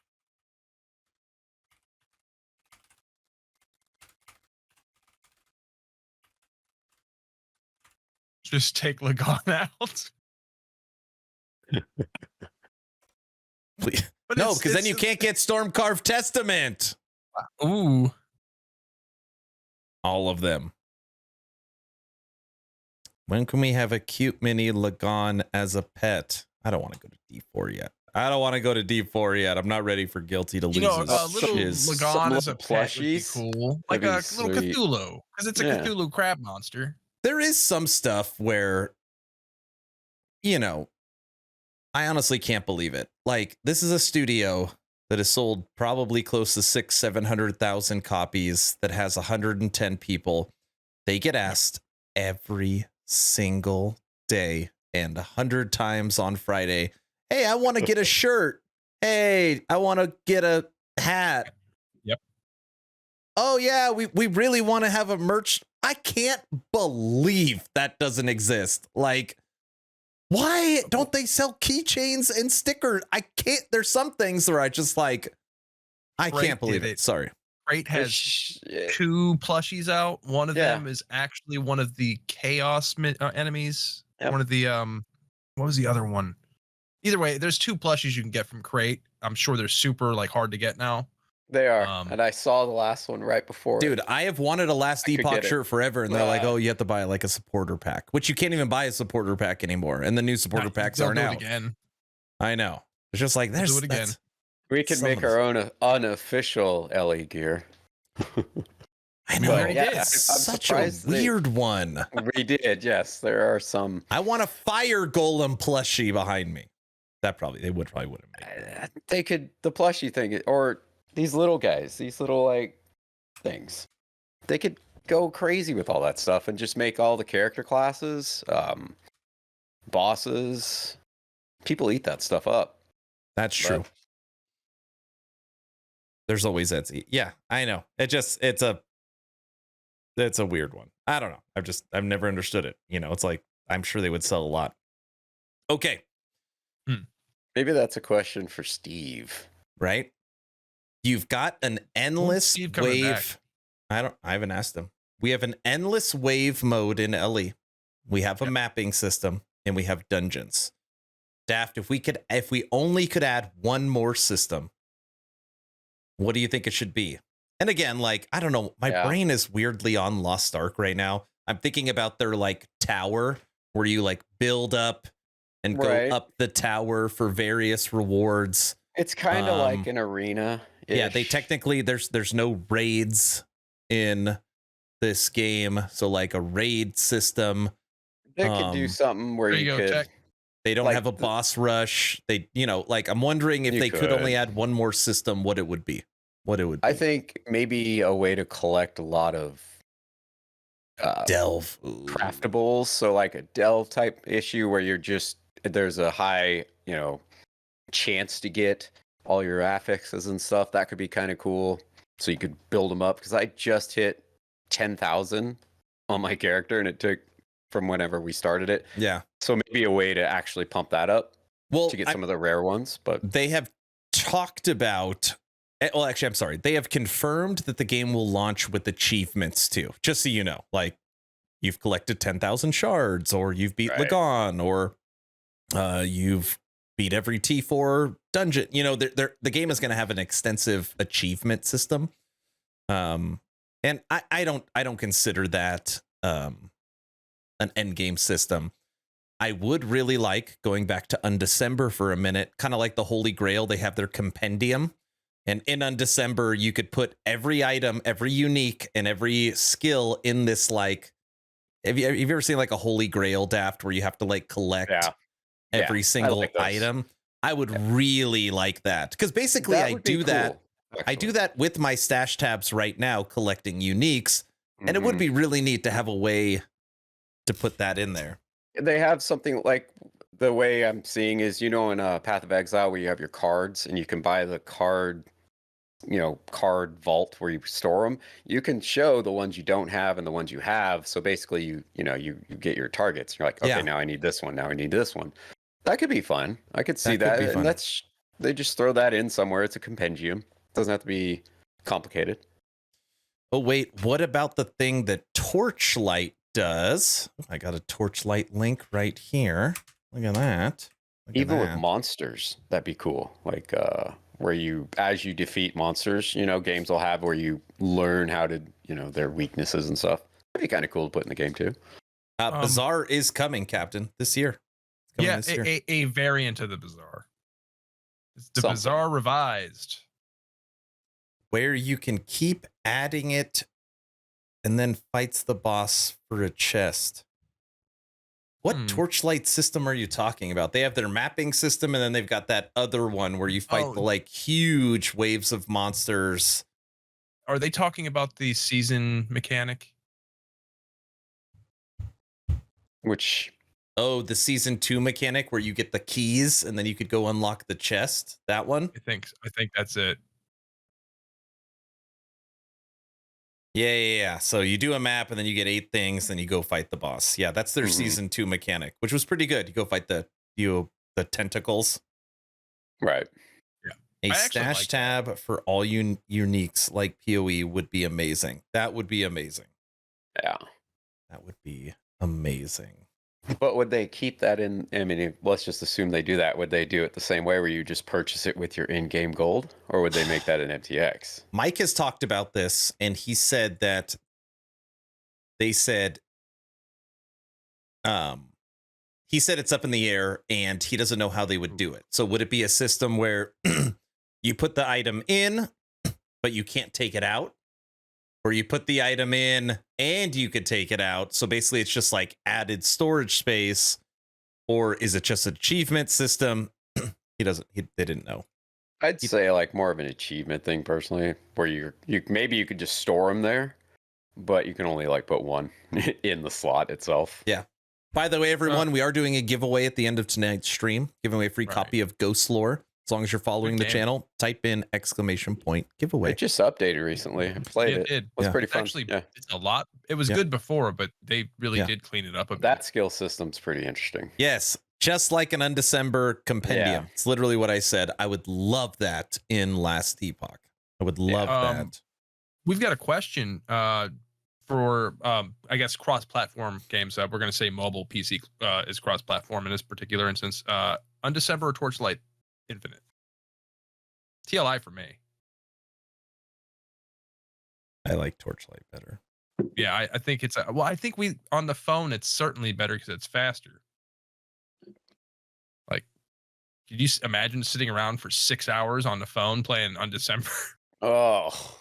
Speaker 3: Just take Lagon out.
Speaker 1: Please.
Speaker 3: But
Speaker 1: No,
Speaker 3: it's-
Speaker 1: because then
Speaker 3: it's-
Speaker 1: you can't get Stormcarved Testament.
Speaker 3: Ooh.
Speaker 1: All of them. When can we have a cute mini Lagon as a pet? I don't want to go to D4 yet. I don't want to go to D4 yet. I'm not ready for Guilty to lose
Speaker 3: You know,
Speaker 1: his
Speaker 3: a little
Speaker 1: shiz.
Speaker 3: Lagon as a
Speaker 5: little
Speaker 3: pet would be
Speaker 5: plushies.
Speaker 3: cool. Like
Speaker 5: That'd
Speaker 3: a
Speaker 5: be
Speaker 3: little
Speaker 5: sweet.
Speaker 3: Cthulhu. Because it's a
Speaker 5: Yeah.
Speaker 3: Cthulhu crab monster.
Speaker 1: There is some stuff where, you know, I honestly can't believe it. Like, this is a studio that has sold probably close to 700,000 copies, that has 110 people. They get asked every single day and 100 times on Friday, hey, I want to get a shirt. Hey, I want to get a hat.
Speaker 3: Yep.
Speaker 1: Oh yeah, we really want to have a merch. I can't believe that doesn't exist. Like, why don't they sell keychains and stickers? I can't. There's some things where I just like, I
Speaker 3: Crate
Speaker 1: can't believe
Speaker 3: did
Speaker 1: it.
Speaker 3: it.
Speaker 1: Sorry.
Speaker 3: Crate has
Speaker 5: Yeah.
Speaker 3: 2 plushies out. One of
Speaker 5: Yeah.
Speaker 3: them is actually one of the chaos enemies.
Speaker 5: Yep.
Speaker 3: One of the what was the other one? Either way, there's 2 plushies you can get from Crate. I'm sure they're super like hard to get now.
Speaker 5: They are,
Speaker 3: Um,
Speaker 5: and I saw the last one right before.
Speaker 1: Dude, I have wanted a Last
Speaker 5: I could
Speaker 1: Epoch
Speaker 5: get it.
Speaker 1: shirt forever, and they're like,
Speaker 5: Uh,
Speaker 1: oh, you have to buy like a supporter pack, which you can't even buy a supporter pack anymore. And the new supporter packs
Speaker 3: They'll
Speaker 1: aren't
Speaker 3: do it
Speaker 1: out.
Speaker 3: again.
Speaker 1: I know. It's just like,
Speaker 3: They'll
Speaker 1: there's
Speaker 3: do it again.
Speaker 1: that's-
Speaker 5: we could
Speaker 1: some
Speaker 5: make
Speaker 1: of
Speaker 5: our own unofficial LE gear.
Speaker 1: I know.
Speaker 3: already did.
Speaker 1: It's
Speaker 5: I'm
Speaker 1: such a
Speaker 5: surprised they-
Speaker 1: weird one.
Speaker 5: We did, yes. There are some.
Speaker 1: I want a fire golem plushie behind me. That probably wouldn't make it.
Speaker 5: They could the plushie thing, or these little guys, these little like things. They could go crazy with all that stuff and just make all the character classes, bosses. People eat that stuff up.
Speaker 1: That's
Speaker 5: But-
Speaker 1: true. There's always Etsy. Yeah, I know. It's a weird one. I don't know. I've never understood it. You know, it's like, I'm sure they would sell a lot. Okay,
Speaker 5: Maybe that's a question for Steve.
Speaker 1: right? You've got an endless
Speaker 3: Steve coming
Speaker 1: wave.
Speaker 3: back?
Speaker 1: I haven't asked him. We have an endless wave mode in LE. We have a mapping system, and we have dungeons. Daft, if we only could add one more system, what do you think it should be? And again, like, I don't know, my
Speaker 5: Yeah.
Speaker 1: brain is weirdly on Lost Ark right now. I'm thinking about their like tower where you like build up and
Speaker 5: Right.
Speaker 1: go up the tower for various rewards.
Speaker 5: It's kind of like
Speaker 1: Um,
Speaker 5: an arena.
Speaker 1: Yeah, they technically there's no raids in this game, so like a raid system.
Speaker 5: They could do something where
Speaker 3: There
Speaker 5: you
Speaker 3: you go,
Speaker 5: could.
Speaker 3: check.
Speaker 1: They don't
Speaker 5: Like
Speaker 1: have a
Speaker 5: the-
Speaker 1: boss rush. They, you know, like I'm wondering if
Speaker 5: You
Speaker 1: they could only
Speaker 5: could.
Speaker 1: add one more system, what it would be. What it would be.
Speaker 5: I think maybe a way to collect a lot of
Speaker 1: Delve. Ooh.
Speaker 5: craftables. So like a delve type issue where there's a high, chance to get all your affixes and stuff. That could be kind of cool. So you could build them up, because I just hit 10,000 on my character, and it took from whenever we started it.
Speaker 1: Yeah.
Speaker 5: So maybe a way to actually pump that up
Speaker 1: Well,
Speaker 5: to get some of the rare ones. But
Speaker 1: they have talked about. Well, actually, I'm sorry. They have confirmed that the game will launch with achievements too. Just so you know, like you've collected 10,000 shards, or you've beat
Speaker 5: Right.
Speaker 1: Lagon, or you've beat every T4 dungeon. You know, the game is going to have an extensive achievement system. And I don't consider that an end game system. I would really like, going back to Undecember for a minute, kind of like the Holy Grail, they have their compendium. And in Undecember, you could put every item, every unique, and every skill in this, like, have you ever seen like a Holy Grail daft where you have to like collect every single
Speaker 5: like those.
Speaker 1: item? I would really like that, because basically
Speaker 5: That
Speaker 1: I
Speaker 5: would be
Speaker 1: do that.
Speaker 5: cool,
Speaker 1: I do
Speaker 5: actually.
Speaker 1: that with my stash tabs right now, collecting uniques, and it would
Speaker 5: Mhm.
Speaker 1: be really neat to have a way to put that in there.
Speaker 5: They have something like, the way I'm seeing is, in Path of Exile, where you have your cards and you can buy the card vault where you store them. You can show the ones you don't have and the ones you have. So basically, you get your targets. You're like, okay,
Speaker 1: Yeah.
Speaker 5: now I need this one. Now I need this one. That could be fun. I could see
Speaker 1: That could be fun.
Speaker 5: And they just throw that in somewhere. It's a compendium. It doesn't have to be complicated.
Speaker 1: Oh, wait, what about the thing that Torchlight does? I got a Torchlight link right here. Look at that. Look at
Speaker 5: Even with
Speaker 1: that.
Speaker 5: monsters, that'd be cool. Like, where as you defeat monsters, games will have where you learn how to, their weaknesses and stuff. That'd be kind of cool to put in the game too.
Speaker 1: Bazaar is coming, Captain, this year. It's coming this year.
Speaker 3: A variant of the Bazaar. It's the
Speaker 5: Something.
Speaker 3: Bazaar revised.
Speaker 1: Where you can keep adding it and then fights the boss for a chest. What Torchlight system are you talking about? They have their mapping system, and then they've got that other one where you fight the like huge waves of monsters.
Speaker 3: Are they talking about the season mechanic?
Speaker 5: Which,
Speaker 1: the season 2 mechanic where you get the keys and then you could go unlock the chest. That one?
Speaker 3: I think that's it.
Speaker 1: Yeah. So you do a map and then you get 8 things, then you go fight the boss. Yeah, that's their season 2 mechanic, which was pretty good. You go fight the tentacles.
Speaker 5: right.
Speaker 1: A stash tab for all uniques like PoE would be amazing. That would be amazing.
Speaker 5: Yeah.
Speaker 1: That would be amazing.
Speaker 5: But would they keep that in? I mean, let's just assume they do that. Would they do it the same way where you just purchase it with your in-game gold, or would they make that an MTX?
Speaker 1: Mike has talked about this, and he said that he said it's up in the air, and he doesn't know how they would do it. So would it be a system where you put the item in, but you can't take it out? Or you put the item in and you could take it out? So basically it's just like added storage space. Or is it just an achievement system? They didn't know.
Speaker 5: I'd say like more of an achievement thing personally, where you maybe you could just store them there, but you can only like put one in the slot itself.
Speaker 1: Yeah. By the way, everyone, we are doing a giveaway at the end of tonight's stream, giving away a free copy of Ghost Lore. As long as you're following the channel, type in ! giveaway.
Speaker 5: It just updated recently. I played it. It was pretty fun.
Speaker 3: Actually, it's a lot. It was good before, but they really did clean it up a bit.
Speaker 5: That skill system's pretty interesting.
Speaker 1: Yes, just like an Undecember compendium.
Speaker 5: Yeah.
Speaker 1: It's literally what I said. I would love that in Last Epoch. I would love that.
Speaker 3: We've got a question for, I guess, cross-platform games. We're going to say mobile PC is cross-platform in this particular instance. Undecember or Torchlight Infinite? TLI for me.
Speaker 1: I like Torchlight better.
Speaker 3: Yeah, I think it's I think on the phone it's certainly better because it's faster. Like, could you imagine sitting around for 6 hours on the phone playing Undecember?
Speaker 5: Oh.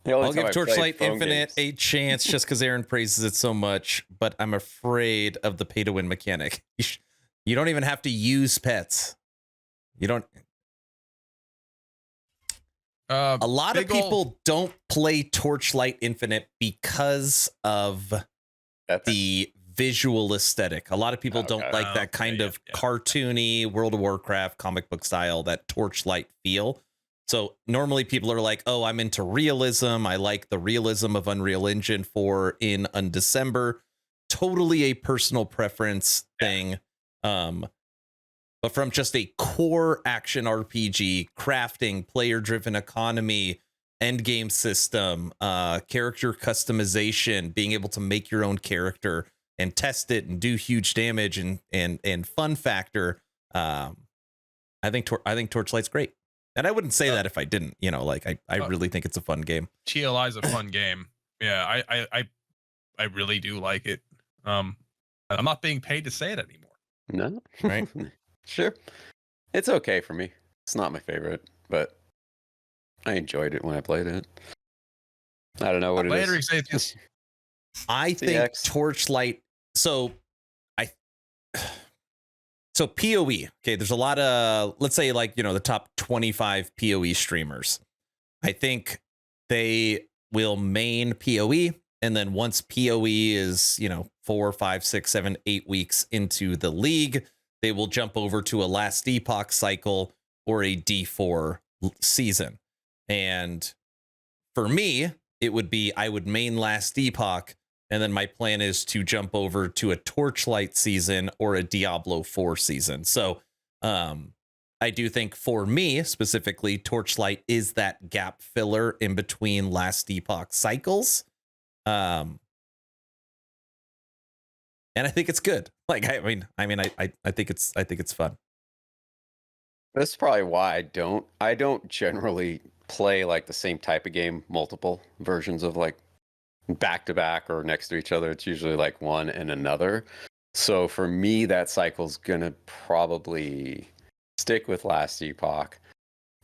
Speaker 1: I'll give Torchlight Infinite a chance just because Aaron praises it so much, but I'm afraid of the pay-to-win mechanic. You don't even have to use pets. You don't. A lot of people don't play Torchlight Infinite because of the visual aesthetic. A lot of people don't like that kind of cartoony World of Warcraft comic book style, that Torchlight feel. So normally people are like, oh, I'm into realism. I like the realism of Unreal Engine 4 in Undecember. Totally a personal preference thing. But from just a core action RPG, crafting, player-driven economy, endgame system, character customization, being able to make your own character and test it and do huge damage and fun factor, I think Torchlight's great. And I wouldn't say that if I didn't, you know, like I really think it's a fun game.
Speaker 3: TLI is a fun game. Yeah, I really do like it. I'm not being paid to say it anymore.
Speaker 5: No,
Speaker 1: Right.
Speaker 5: Sure, it's okay for me. It's not my favorite, but I enjoyed it when I played it. I don't know what it
Speaker 3: Later,
Speaker 5: is.
Speaker 3: say this.
Speaker 1: I think
Speaker 5: CX.
Speaker 1: Torchlight. So PoE. Okay, there's a lot of, let's say, like, you know, the top 25 PoE streamers. I think they will main PoE, and then once PoE is, you know, 4, 5, 6, 7, 8 weeks into the league, they will jump over to a Last Epoch cycle or a D4 season. And for me, it would be I would main Last Epoch, and then my plan is to jump over to a Torchlight season or a Diablo 4 season. So I do think for me specifically, Torchlight is that gap filler in between Last Epoch cycles. And I think it's good. Like, I think it's fun.
Speaker 5: That's probably why I don't generally play like the same type of game, multiple versions of like back to back or next to each other. It's usually like one and another. So for me, that cycle's gonna probably stick with Last Epoch,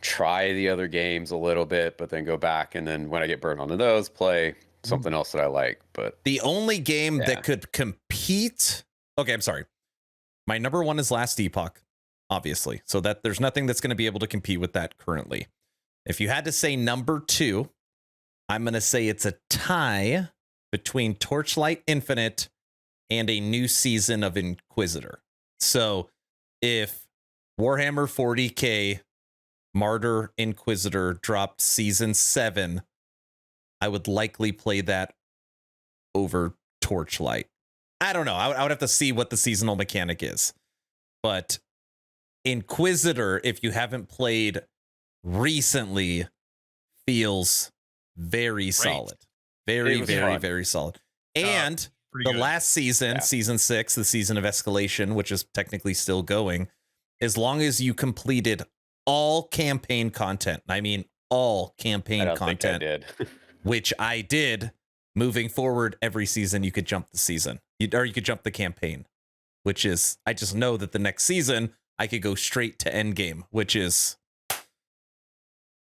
Speaker 5: try the other games a little bit, but then go back, and then when I get burned onto those, play something else that I like. But
Speaker 1: the only game
Speaker 5: Yeah.
Speaker 1: that could compete. Okay, I'm sorry. My number one is Last Epoch, obviously. So that there's nothing that's going to be able to compete with that currently. If you had to say number two, I'm going to say it's a tie between Torchlight Infinite and a new season of Inquisitor. So if Warhammer 40K Martyr Inquisitor dropped season 7, I would likely play that over Torchlight. I don't know. I would have to see what the seasonal mechanic is. But Inquisitor, if you haven't played recently, feels very solid. Very, very,
Speaker 5: fun.
Speaker 1: very solid. And
Speaker 3: Pretty
Speaker 1: the
Speaker 3: good.
Speaker 1: last season,
Speaker 5: Yeah.
Speaker 1: season 6, the season of escalation, which is technically still going, as long as you completed all campaign content, I mean all campaign
Speaker 5: I don't
Speaker 1: content,
Speaker 5: think I did.
Speaker 1: which I did, moving forward every season, you could jump the season, or you could jump the campaign, which is, I just know that the next season I could go straight to Endgame, which is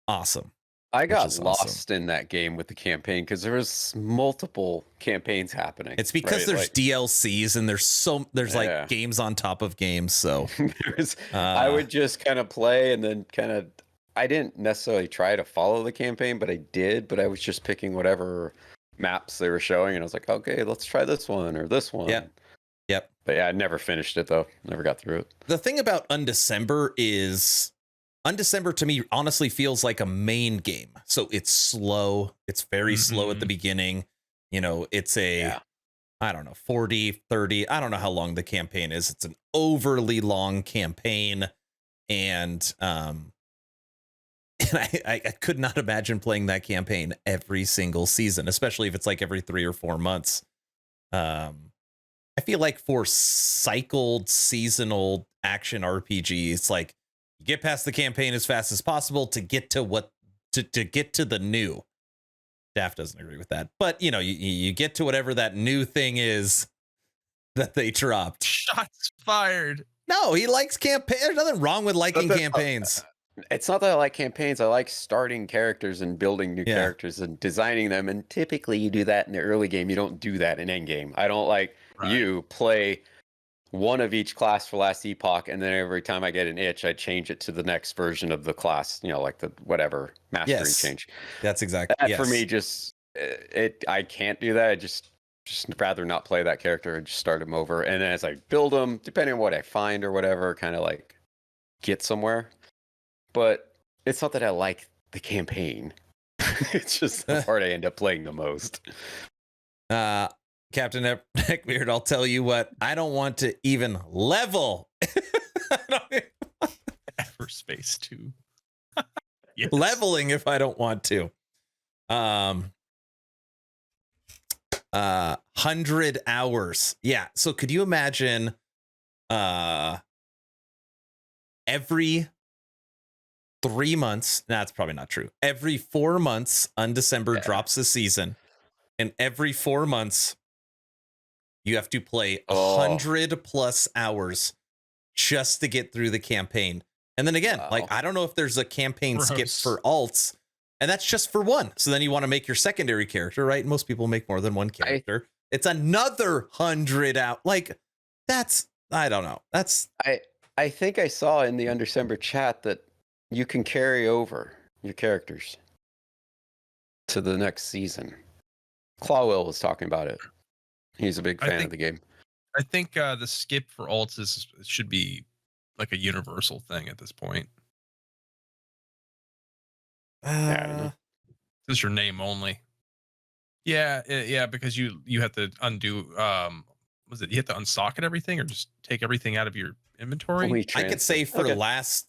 Speaker 1: awesome.
Speaker 5: I got
Speaker 1: is
Speaker 5: lost
Speaker 1: awesome.
Speaker 5: in that game with the campaign because there was multiple campaigns happening.
Speaker 1: It's because
Speaker 5: right?
Speaker 1: there's
Speaker 5: Like,
Speaker 1: DLCs and there's like
Speaker 5: Yeah.
Speaker 1: games on top of games. So
Speaker 5: I would just kind of play and then I didn't necessarily try to follow the campaign, but I did. But I was just picking whatever maps they were showing, and I was like, okay, let's try this one or this one.
Speaker 1: Yep.
Speaker 5: But yeah, I never finished it though. Never got through it.
Speaker 1: The thing about Undecember is Undecember to me honestly feels like a main game. So it's slow. It's very slow at the beginning. You know, it's I don't know, 40, 30. I don't know how long the campaign is. It's an overly long campaign. And I could not imagine playing that campaign every single season, especially if it's like every 3 or 4 months. I feel like for cycled seasonal action RPG, it's like you get past the campaign as fast as possible to get to to get to the new. Daft doesn't agree with that, but you know, you get to whatever that new thing is that they dropped.
Speaker 3: Shots fired.
Speaker 1: No, he likes campaign. There's nothing wrong with liking
Speaker 5: But
Speaker 1: campaigns.
Speaker 5: It's not that I like campaigns. I like starting characters and building new characters and designing them. And typically you do that in the early game. You don't do that in endgame. I don't like you play one of each class for Last Epoch, and then every time I get an itch, I change it to the next version of the class, you know, like the whatever mastery change.
Speaker 1: That's exactly
Speaker 5: that for me. Just I can't do that. I just rather not play that character and just start him over. And then as I build them, depending on what I find or whatever, kind of like get somewhere. But it's not that I like the campaign. It's just the part I end up playing the most.
Speaker 1: Captain Neckbeard, I'll tell you what, I don't want to even level.
Speaker 3: Everspace 2. Yes.
Speaker 1: Leveling if I don't want to. 100 hours. Yeah. So could you imagine every 3 months, that's probably not true. Every 4 months, Undecember drops a season, and every 4 months, you have to play 100+ hours just to get through the campaign. And then again, like, I don't know if there's a campaign skip for alts, and that's just for one. So then you want to make your secondary character, right? Most people make more than one character. It's another 100 out. Like, that's, I don't know. That's
Speaker 5: I think I saw in the Undecember chat that you can carry over your characters to the next season. Clawwell was talking about it. He's a big fan of the game.
Speaker 3: I think the skip for alts should be like a universal thing at this point. This is your name only. Yeah, because you have to undo. Was it you have to unstock it everything, or just take everything out of your inventory?
Speaker 1: I could say for last.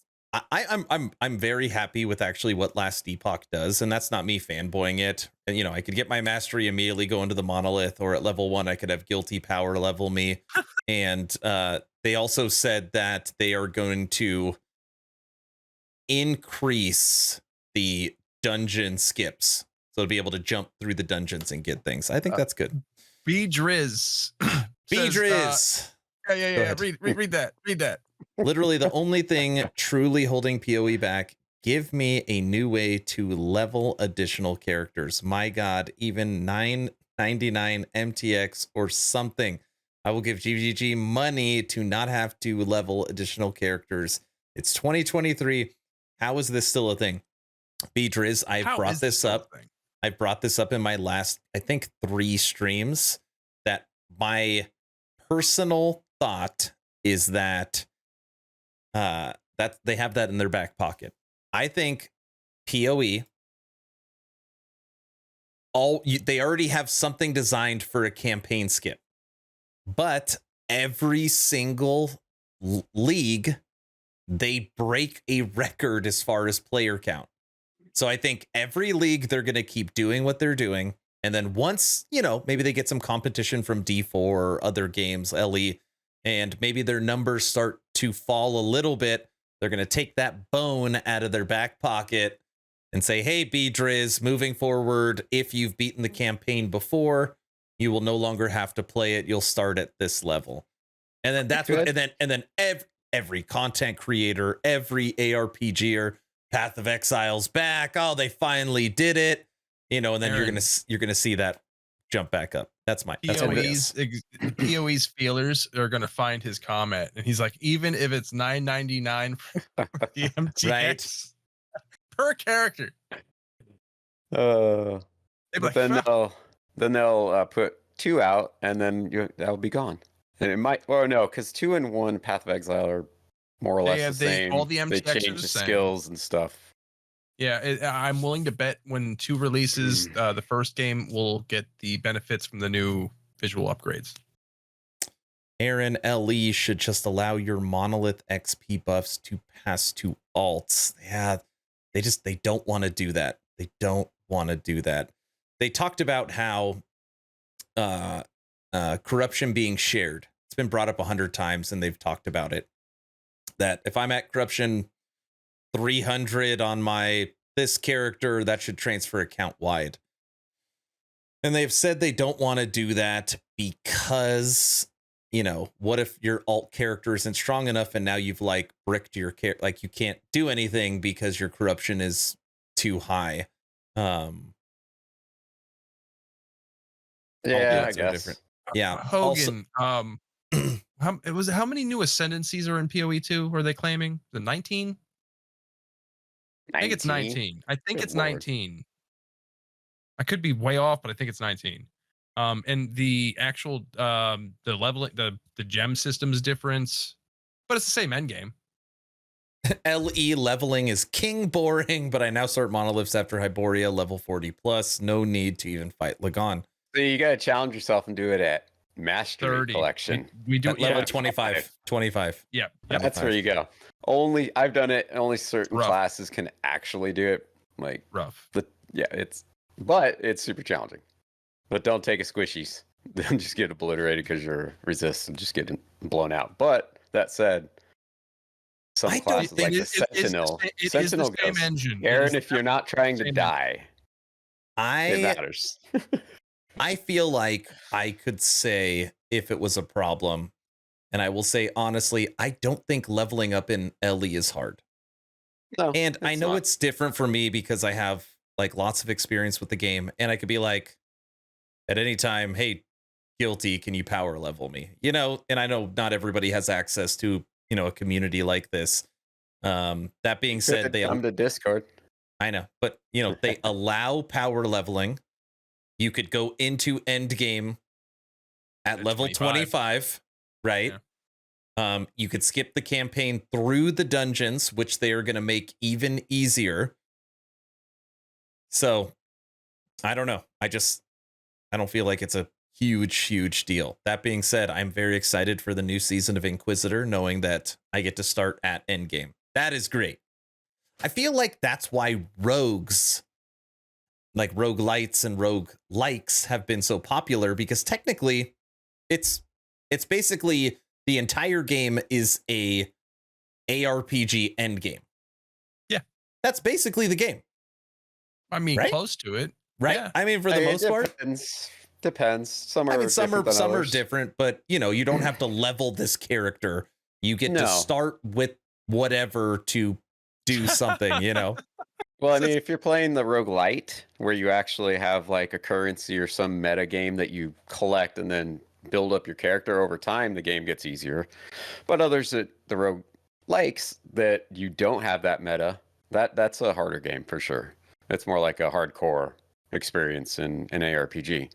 Speaker 1: I'm very happy with actually what Last Epoch does, and that's not me fanboying it. And I could get my mastery immediately, go into the monolith, or at level 1 I could have guilty power level me. And they also said that they are going to increase the dungeon skips, so to be able to jump through the dungeons and get things. I think that's good.
Speaker 3: B Driz.
Speaker 1: B Driz.
Speaker 3: Yeah. Read that.
Speaker 1: Literally the only thing truly holding PoE back, give me a new way to level additional characters. My God, even 9.99 MTX or something. I will give GGG money to not have to level additional characters. It's 2023. How is this still a thing? Beatriz, I've brought this up. I've brought this up in my last, I think, 3 streams, that my personal thought is that that they have that in their back pocket. I think PoE, they already have something designed for a campaign skip, but every single league, they break a record as far as player count. So I think every league, they're going to keep doing what they're doing. And then once, maybe they get some competition from D4 or other games, LE, and maybe their numbers start to fall a little bit, they're going to take that bone out of their back pocket and say, hey, Beedriz, moving forward, if you've beaten the campaign before, you will no longer have to play it. You'll start at this level. And then that's what, and then every content creator, every ARPGer, Path of Exile's back. Oh, they finally did it. And then Aaron, you're gonna see that jump back up. That's my guess.
Speaker 3: PoE's feelers are gonna find his comment, and he's like, even if it's $9.99 for the MTX
Speaker 1: right?
Speaker 3: per character.
Speaker 5: But then they'll put 2 out, and then that'll be gone. And it might, or no, because 2 and 1 Path of Exile are more or less the same.
Speaker 3: All the MTX
Speaker 5: they change the skills and stuff.
Speaker 3: Yeah, I'm willing to bet when 2 releases, the first game will get the benefits from the new visual upgrades.
Speaker 1: Aaron, LE should just allow your monolith XP buffs to pass to alts. Yeah, they don't want to do that. They don't want to do that. They talked about how corruption being shared. It's been brought up 100 times, and they've talked about it. That if I'm at corruption 300 on this character, that should transfer account wide. And they've said they don't want to do that because, what if your alt character isn't strong enough and now you've bricked your character, like you can't do anything because your corruption is too high.
Speaker 5: Yeah, I guess. Different.
Speaker 1: Yeah.
Speaker 3: Hogan, how many new ascendancies are in PoE2? Are they claiming the 19? I think it's 19. I think it's 19. I could be way off, but I think it's 19. And the actual the leveling, the gem systems difference, but it's the same end game.
Speaker 1: LE leveling is king boring, but I now start monoliths after Hyboria level 40+. No need to even fight Lagon.
Speaker 5: So you got to challenge yourself and do it at Mastery
Speaker 3: 30.
Speaker 5: Collection.
Speaker 3: We do
Speaker 1: level 25. 25.
Speaker 3: Yeah.
Speaker 5: That's where you go. I've done it. Only certain classes can actually do it. Like
Speaker 3: rough.
Speaker 5: But it's super challenging. But don't take a squishies. Don't just get obliterated because you're resist and just get blown out. But that said, some
Speaker 1: I don't
Speaker 5: classes
Speaker 1: think
Speaker 5: like the
Speaker 3: It is the
Speaker 5: Sentinel.
Speaker 3: sa- it is
Speaker 5: Sentinel
Speaker 3: the same
Speaker 5: goes,
Speaker 3: engine. It
Speaker 5: Aaron,
Speaker 3: is
Speaker 5: if you're not trying to
Speaker 3: same engine.
Speaker 5: die, it
Speaker 1: I
Speaker 5: matters.
Speaker 1: I feel like I could say if it was a problem, and I will say honestly, I don't think leveling up in LE is hard.
Speaker 5: No,
Speaker 1: And I
Speaker 5: it's
Speaker 1: know
Speaker 5: not.
Speaker 1: it's different for me because I have like lots of experience with the game, and I could be like at any time, hey, guilty, can you power level me? You know, and I know not everybody has access to, you know, a community like this. That being said, they
Speaker 5: come to Discord.
Speaker 1: I know, but you know, they allow power leveling. You could go into endgame at level 25, right?
Speaker 3: Yeah.
Speaker 1: You could skip the campaign through the dungeons, which they are going to make even easier. So, I don't know. I don't feel like it's a huge deal. That being said, I'm very excited for the new season of Inquisitor, knowing that I get to start at endgame. That is great. I feel like that's why rogues, like roguelites and roguelikes, have been so popular, because technically it's basically the entire game is a ARPG endgame.
Speaker 3: Yeah.
Speaker 1: That's basically the game.
Speaker 3: I mean,
Speaker 1: right?
Speaker 3: close to it.
Speaker 1: Right?
Speaker 3: Yeah.
Speaker 1: I mean, for the most part.
Speaker 5: Depends. Some are
Speaker 1: I mean, some
Speaker 5: different than
Speaker 1: are
Speaker 5: others.
Speaker 1: different, but you know, you don't have to level this character. You get to
Speaker 5: No.
Speaker 1: start with whatever to do something, you know.
Speaker 5: Well, I mean, if you're playing the roguelite, where you actually have like a currency or some meta game that you collect and then build up your character over time, the game gets easier. But others that the rogue likes that you don't have that meta, that's a harder game for sure. It's more like a hardcore experience in an ARPG.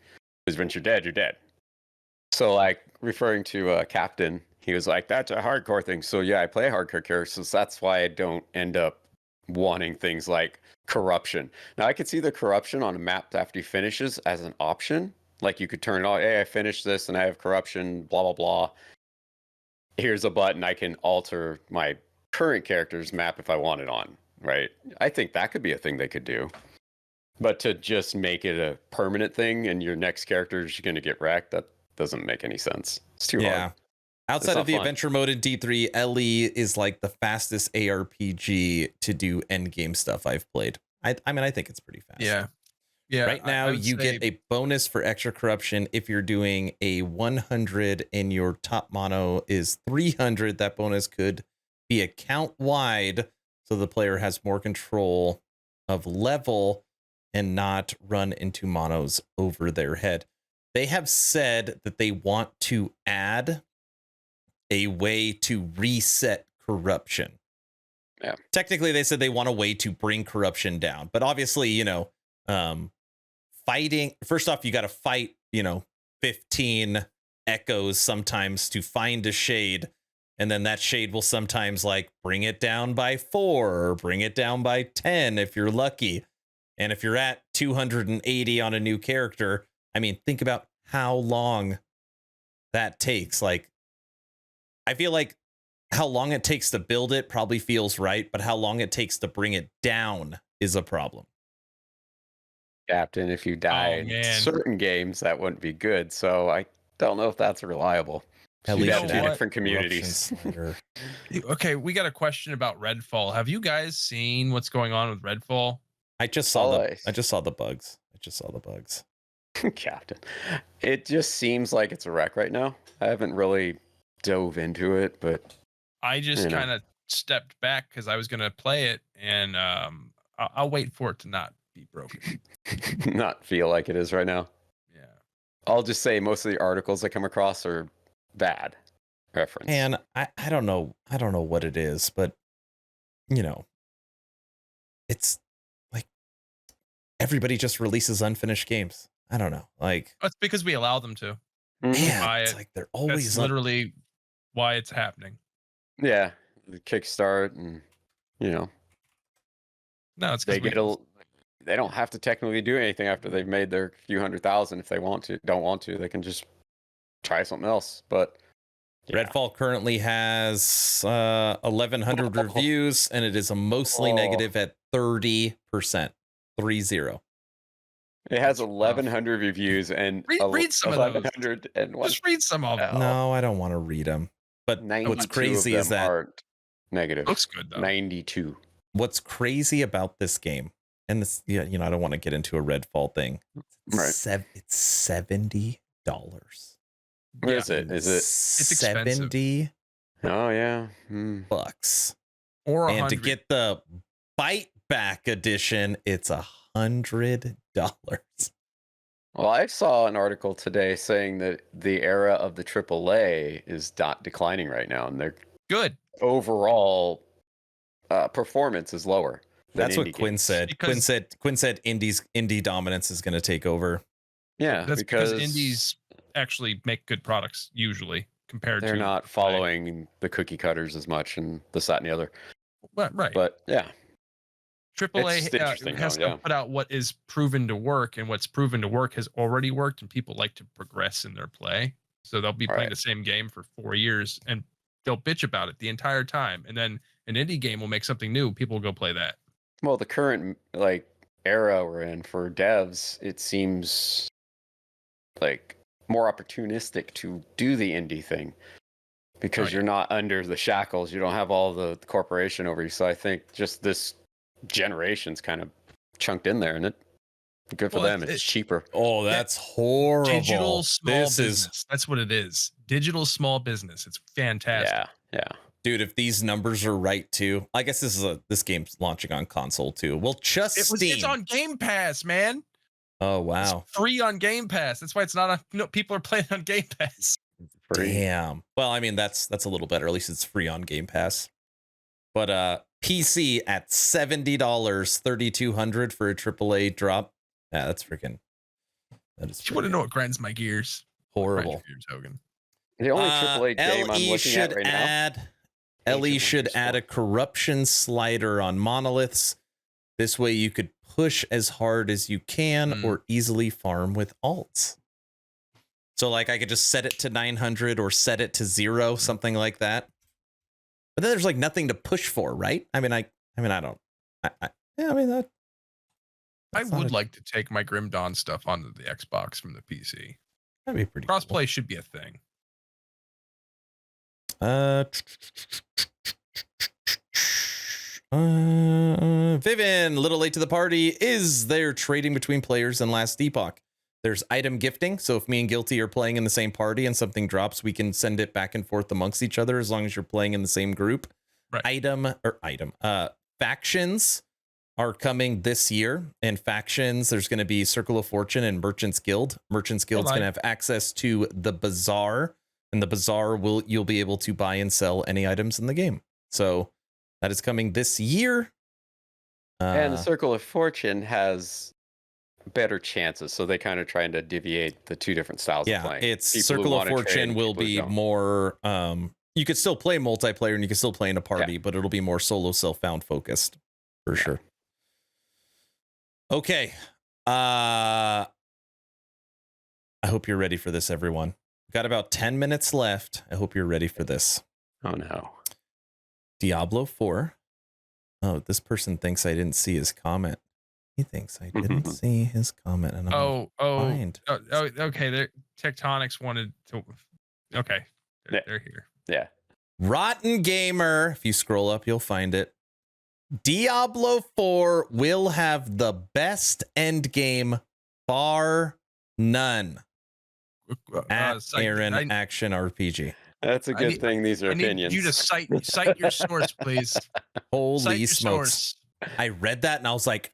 Speaker 5: Because once you're dead, you're dead. So like referring to Captain, he was like, that's a hardcore thing. So yeah, I play hardcore characters, so that's why I don't end up wanting things like corruption. Now I could see the corruption on a map after he finishes as an option. Like you could turn it on, hey, I finished this and I have corruption, blah, blah, blah. Here's a button, I can alter my current character's map if I want it on, right? I think that could be a thing they could do. But to just make it a permanent thing and your next character is going to get wrecked, that doesn't make any sense. It's too hard.
Speaker 1: Outside of the
Speaker 5: fun.
Speaker 1: adventure mode in D3, LE is like the fastest ARPG to do endgame stuff I've played. I mean, I think it's pretty fast.
Speaker 3: Yeah. Yeah.
Speaker 1: Right now, you get a bonus for extra corruption if you're doing a 100 and your top mono is 300. That bonus could be account wide, so the player has more control of level and not run into monos over their head. They have said that they want to add a way to reset corruption.
Speaker 5: Yeah.
Speaker 1: Technically, they said they want a way to bring corruption down, but obviously, you know, fighting, first off, you got to fight, you know, 15 echoes sometimes to find a shade. And then that shade will sometimes like bring it down by 4 or bring it down by 10 if you're lucky. And if you're at 280 on a new character, I mean, think about how long that takes. Like, I feel like how long it takes to build it probably feels right, but how long it takes to bring it down is a problem.
Speaker 5: Captain, if you die in certain games, that wouldn't be good. So I don't know if that's reliable.
Speaker 1: At
Speaker 5: You'd
Speaker 1: least
Speaker 5: have two different communities.
Speaker 3: Okay, we got a question about Redfall. Have you guys seen what's going on with Redfall?
Speaker 1: I just saw the bugs.
Speaker 5: Captain, it just seems like it's a wreck right now. I haven't really dove into it, but
Speaker 3: I just kind of stepped back because I was going to play it, and I'll wait for it to not be broken.
Speaker 5: Not feel like it is right now.
Speaker 3: Yeah.
Speaker 5: I'll just say most of the articles I come across are bad reference.
Speaker 1: And I don't know what it is, but you know, it's like everybody just releases unfinished games. I don't know. Like,
Speaker 3: it's because we allow them to.
Speaker 1: Yeah, it's like they're always
Speaker 3: That's literally why it's happening.
Speaker 5: Yeah, the kickstart, and you know,
Speaker 3: no, it's
Speaker 5: they don't have to technically do anything after they've made their few 100,000. If they don't want to, they can just try something else. But
Speaker 1: yeah. Redfall currently has 1,100 reviews, and it is a mostly negative at 30%. 30.
Speaker 5: It has 1,100 reviews and
Speaker 3: read some
Speaker 5: 1,101.
Speaker 3: Just read some of them.
Speaker 1: No, I don't want to read them. But what's crazy is that
Speaker 5: negative.
Speaker 3: Looks good though.
Speaker 5: 92.
Speaker 1: What's crazy about this game, and this, yeah, you know, I don't want to get into a Redfall thing.
Speaker 5: Right.
Speaker 1: It's $70.
Speaker 5: What is it? Is it?
Speaker 3: It's expensive.
Speaker 1: 70
Speaker 5: Oh yeah.
Speaker 1: bucks.
Speaker 3: Or
Speaker 1: And to
Speaker 3: 100.
Speaker 1: get the Bite Back edition, it's $100.
Speaker 5: Well, I saw an article today saying that the era of the AAA is declining right now, and their
Speaker 3: Good.
Speaker 5: overall performance is lower. Than
Speaker 1: That's what
Speaker 5: indie
Speaker 1: Quinn
Speaker 5: games.
Speaker 1: said.
Speaker 3: Because-
Speaker 1: Quinn said indie dominance is going to take over.
Speaker 5: Yeah,
Speaker 3: That's because indies actually make good products usually compared
Speaker 5: they're
Speaker 3: to
Speaker 5: not
Speaker 3: AAA.
Speaker 5: following the cookie cutters as much and this, that, and the other.
Speaker 3: Right.
Speaker 5: But yeah,
Speaker 3: AAA
Speaker 5: It's interesting
Speaker 3: has
Speaker 5: though,
Speaker 3: to
Speaker 5: yeah.
Speaker 3: put out what is proven to work, and what's proven to work has already worked, and people like to progress in their play. So they'll be playing
Speaker 5: Right.
Speaker 3: the same game for 4 years, and they'll bitch about it the entire time. And then an indie game will make something new. People will go play that.
Speaker 5: well, the current like era we're in for devs, it seems like more opportunistic to do the indie thing because
Speaker 3: Oh,
Speaker 5: you're not under the shackles. You don't have all the corporation over you. So I think just this generation's kind of chunked in there, and it good for
Speaker 3: Well,
Speaker 5: them. It's cheaper.
Speaker 1: Oh, that's horrible.
Speaker 3: Digital small
Speaker 1: This
Speaker 3: business.
Speaker 1: is,
Speaker 3: That's what it is. Digital small business. It's fantastic.
Speaker 5: Yeah.
Speaker 1: dude, if these numbers are right too. I guess this game's launching on console too. Well, just Steam.
Speaker 3: It's on Game Pass, man.
Speaker 1: Oh, wow.
Speaker 3: It's free on Game Pass. That's why it's not on. No, people are playing on Game Pass.
Speaker 5: Free.
Speaker 1: Damn. Well, I mean, that's a little better. At least it's free on Game Pass. But PC at $70, $3,200 for a AAA drop. Yeah, that's freaking. That is
Speaker 3: You want to know what grinds my gears?
Speaker 1: horrible.
Speaker 3: Grinds your gears, Hogan.
Speaker 5: The only AAA game I'm looking at right now.
Speaker 1: LE
Speaker 5: Ancient
Speaker 1: should
Speaker 5: Wonders
Speaker 1: add
Speaker 5: 4.
Speaker 1: a corruption slider on monoliths. This way you could push as hard as you can or easily farm with alts. So like I could just set it to 900 or set it to 0, something like that. But then there's like nothing to push for, right? I mean, I don't. That.
Speaker 3: I
Speaker 1: That's not
Speaker 3: would
Speaker 1: a-
Speaker 3: like to take my Grim Dawn stuff onto the Xbox from the PC.
Speaker 1: That'd be pretty. cool.
Speaker 3: Crossplay should be a thing.
Speaker 1: Vivian, a little late to the party. Is there trading between players in Last Epoch? There's item gifting. So if me and Guilty are playing in the same party and something drops, we can send it back and forth amongst each other as long as you're playing in the same group.
Speaker 3: Right.
Speaker 1: Factions are coming this year, and factions, there's going to be Circle of Fortune and Merchants Guild. Merchants Guild's going to have access to the bazaar, and the bazaar you'll be able to buy and sell any items in the game. So that is coming this year.
Speaker 5: And the Circle of Fortune has better chances, so they kind of trying to deviate the two different styles of playing.
Speaker 1: It's
Speaker 5: People who
Speaker 1: Circle of
Speaker 5: wanna trade
Speaker 1: Fortune
Speaker 5: and
Speaker 1: will
Speaker 5: people who
Speaker 1: be
Speaker 5: don't.
Speaker 1: more you could still play multiplayer and you can still play in a party, but it'll be more solo self-found focused for sure. Okay. I hope you're ready for this, everyone. We've got about 10 minutes left. I hope you're ready for this.
Speaker 5: Oh no.
Speaker 1: Diablo 4. Oh, this person thinks I didn't see his comment. He thinks I didn't see his comment. And I'm
Speaker 3: Okay. Tectonics wanted to. Okay, they're here.
Speaker 5: Yeah.
Speaker 1: Rotten Gamer. If you scroll up, you'll find it. Diablo 4 will have the best end game, bar none. At Aaron Action RPG.
Speaker 5: That's a good thing. These are
Speaker 3: I need
Speaker 5: opinions.
Speaker 3: you to cite your source, please.
Speaker 1: Holy
Speaker 3: Cite your
Speaker 1: smokes.
Speaker 3: source.
Speaker 1: I read that and I was like,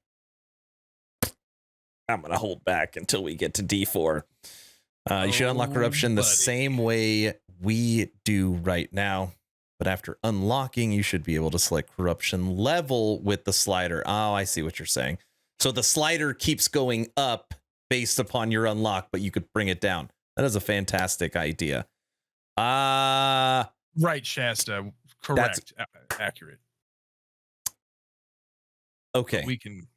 Speaker 1: I'm going to hold back until we get to D4. You should unlock corruption the same way we do right now. But after unlocking, you should be able to select corruption level with the slider. Oh, I see what you're saying. So the slider keeps going up based upon your unlock, but you could bring it down. That is a fantastic idea.
Speaker 3: Right, Shasta. Correct. Accurate.
Speaker 1: Okay.
Speaker 3: We can.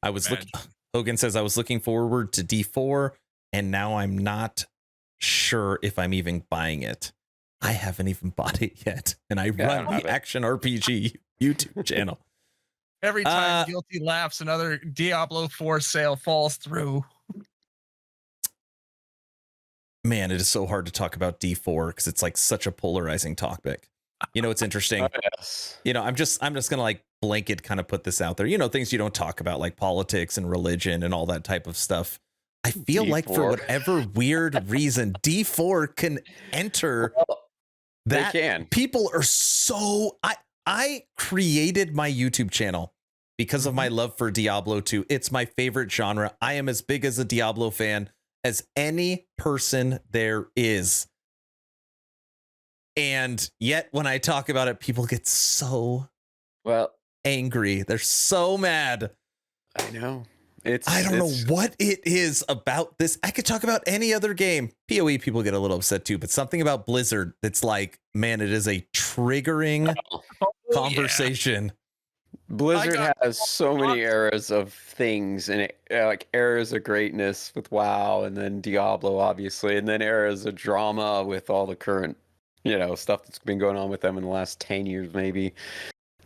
Speaker 1: I was looking. Hogan says I was looking forward to D4, and now I'm not sure if I'm even buying it. I haven't even bought it yet, and I run the Action RPG YouTube channel.
Speaker 3: Every time Guilty laughs, another Diablo 4 sale falls through.
Speaker 1: Man, it is so hard to talk about D4 because it's like such a polarizing topic. You know, it's interesting.
Speaker 5: Yes.
Speaker 1: You know, I'm just gonna like blanket kind of put this out there. You know, things you don't talk about, like politics and religion and all that type of stuff. I feel like for
Speaker 5: D4.
Speaker 1: whatever weird reason, D4 can enter
Speaker 5: They
Speaker 1: that.
Speaker 5: can.
Speaker 1: People are so I created my YouTube channel because of my love for Diablo 2. It's my favorite genre. I am as big as a Diablo fan as any person there is. And yet when I talk about it, people get so angry. They're so mad.
Speaker 5: I know.
Speaker 1: I don't know what it is about this. I could talk about any other game. PoE people get a little upset too, but something about Blizzard that's like, man, it is a triggering conversation.
Speaker 5: Blizzard has so many eras of things, and like eras of greatness with WoW, and then Diablo, obviously, and then eras of drama with all the current, stuff that's been going on with them in the last 10 years, maybe.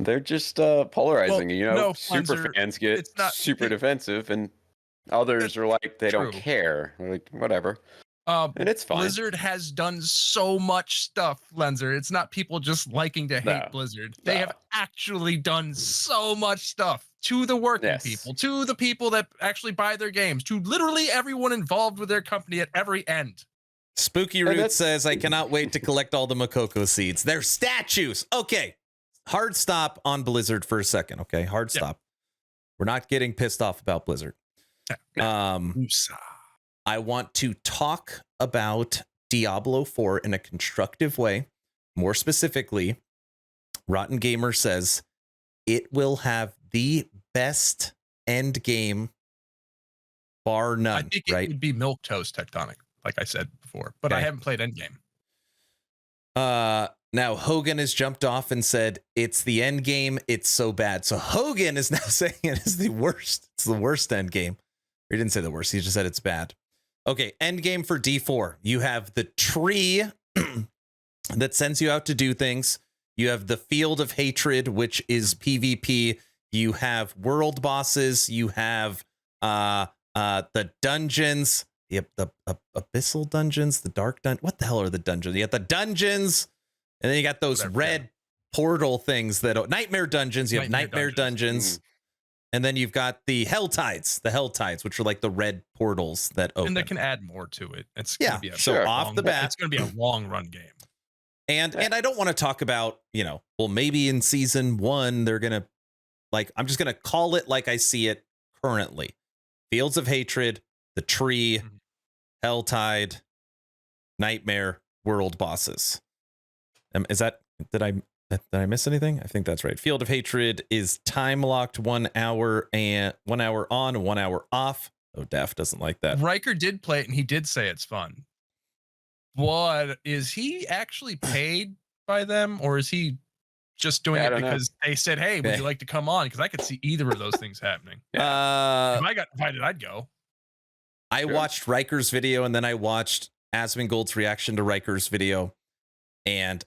Speaker 5: They're just polarizing. Super fans get super defensive, and others are like they don't care. They're like, whatever. And it's fine.
Speaker 3: Blizzard has done so much stuff, Lenzer. It's not people just liking to hate Blizzard. They have actually done so much stuff to the working people, to the people that actually buy their games, to literally everyone involved with their company at every end.
Speaker 1: Spooky Root says, I cannot wait to collect all the Makoko seeds. They're statues. Okay. Hard stop on Blizzard for a second. Okay. Hard stop. We're not getting pissed off about Blizzard. I want to talk about Diablo 4 in a constructive way. More specifically, Rotten Gamer says it will have the best end game, bar none.
Speaker 3: I think it would be milquetoast tectonic, like I said before, but I haven't played Endgame.
Speaker 1: Now Hogan has jumped off and said it's the end game. It's so bad. So Hogan is now saying it is the worst. It's the worst end game. He didn't say the worst. He just said it's bad. Okay, end game for D4. You have the tree that sends you out to do things. You have the field of hatred, which is PvP. You have world bosses. You have the dungeons. Yep, the abyssal dungeons, the dark dungeon. What the hell are the dungeons? You got the dungeons, and then you got those red portal things that nightmare dungeons. You have nightmare dungeons. And then you've got the Hell Tides, which are like the red portals that open.
Speaker 3: And they can add more to it. It's gonna be
Speaker 1: off the bat,
Speaker 3: it's going to be a long run game.
Speaker 1: And I don't want to talk about, maybe in season 1 they're gonna I'm just gonna call it like I see it currently. Fields of Hatred, the tree, Helltide, Nightmare, world bosses. Did I miss anything? I think that's right. Field of Hatred is time locked 1 hour and 1 hour on, 1 hour off. Oh, Daft doesn't like that.
Speaker 3: Riker did play it and he did say it's fun. What is he actually paid by them, or is he just doing it because they said, hey, would you like to come on? Because I could see either of those things happening. If I got invited, I'd go.
Speaker 1: I watched Riker's video, and then I watched Asmongold's reaction to Riker's video, and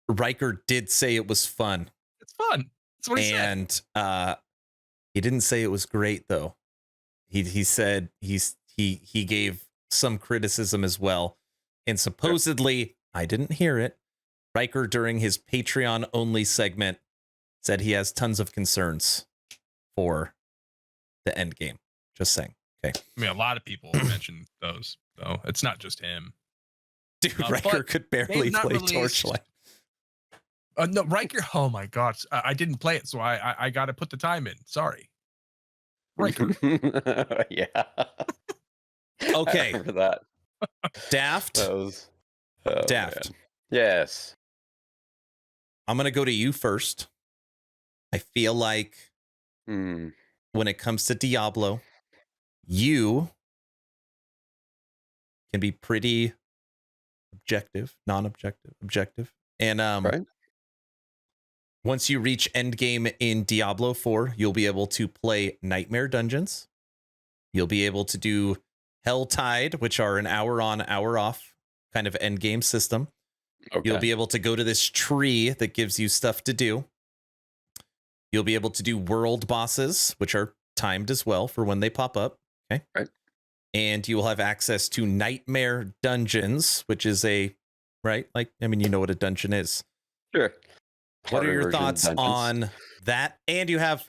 Speaker 1: Riker did say it was fun.
Speaker 3: It's fun. That's what he said.
Speaker 1: And he didn't say it was great though. He said he gave some criticism as well. And supposedly, I didn't hear it, Riker during his Patreon only segment said he has tons of concerns for the end game. Just saying. Okay.
Speaker 3: I mean, a lot of people mentioned those, though. It's not just him.
Speaker 1: Dude, Riker could barely play Torchlight.
Speaker 3: No, Riker. Oh my God, I didn't play it, so I got to put the time in. Sorry, Riker.
Speaker 5: Yeah.
Speaker 1: Okay.
Speaker 5: I remember that.
Speaker 1: Daft. Daft.
Speaker 5: Man. Yes.
Speaker 1: I'm gonna go to you first. I feel like when it comes to Diablo, you can be pretty objective, objective. And once you reach endgame in Diablo 4, you'll be able to play Nightmare Dungeons. You'll be able to do Helltide, which are an hour on, hour off kind of endgame system. Okay. You'll be able to go to this tree that gives you stuff to do. You'll be able to do world bosses, which are timed as well for when they pop up. Okay.
Speaker 5: Right.
Speaker 1: And you will have access to Nightmare Dungeons, which is you know what a dungeon is.
Speaker 5: Sure.
Speaker 1: What are
Speaker 5: Harder
Speaker 1: your
Speaker 5: version
Speaker 1: thoughts
Speaker 5: dungeons.
Speaker 1: on that? And you have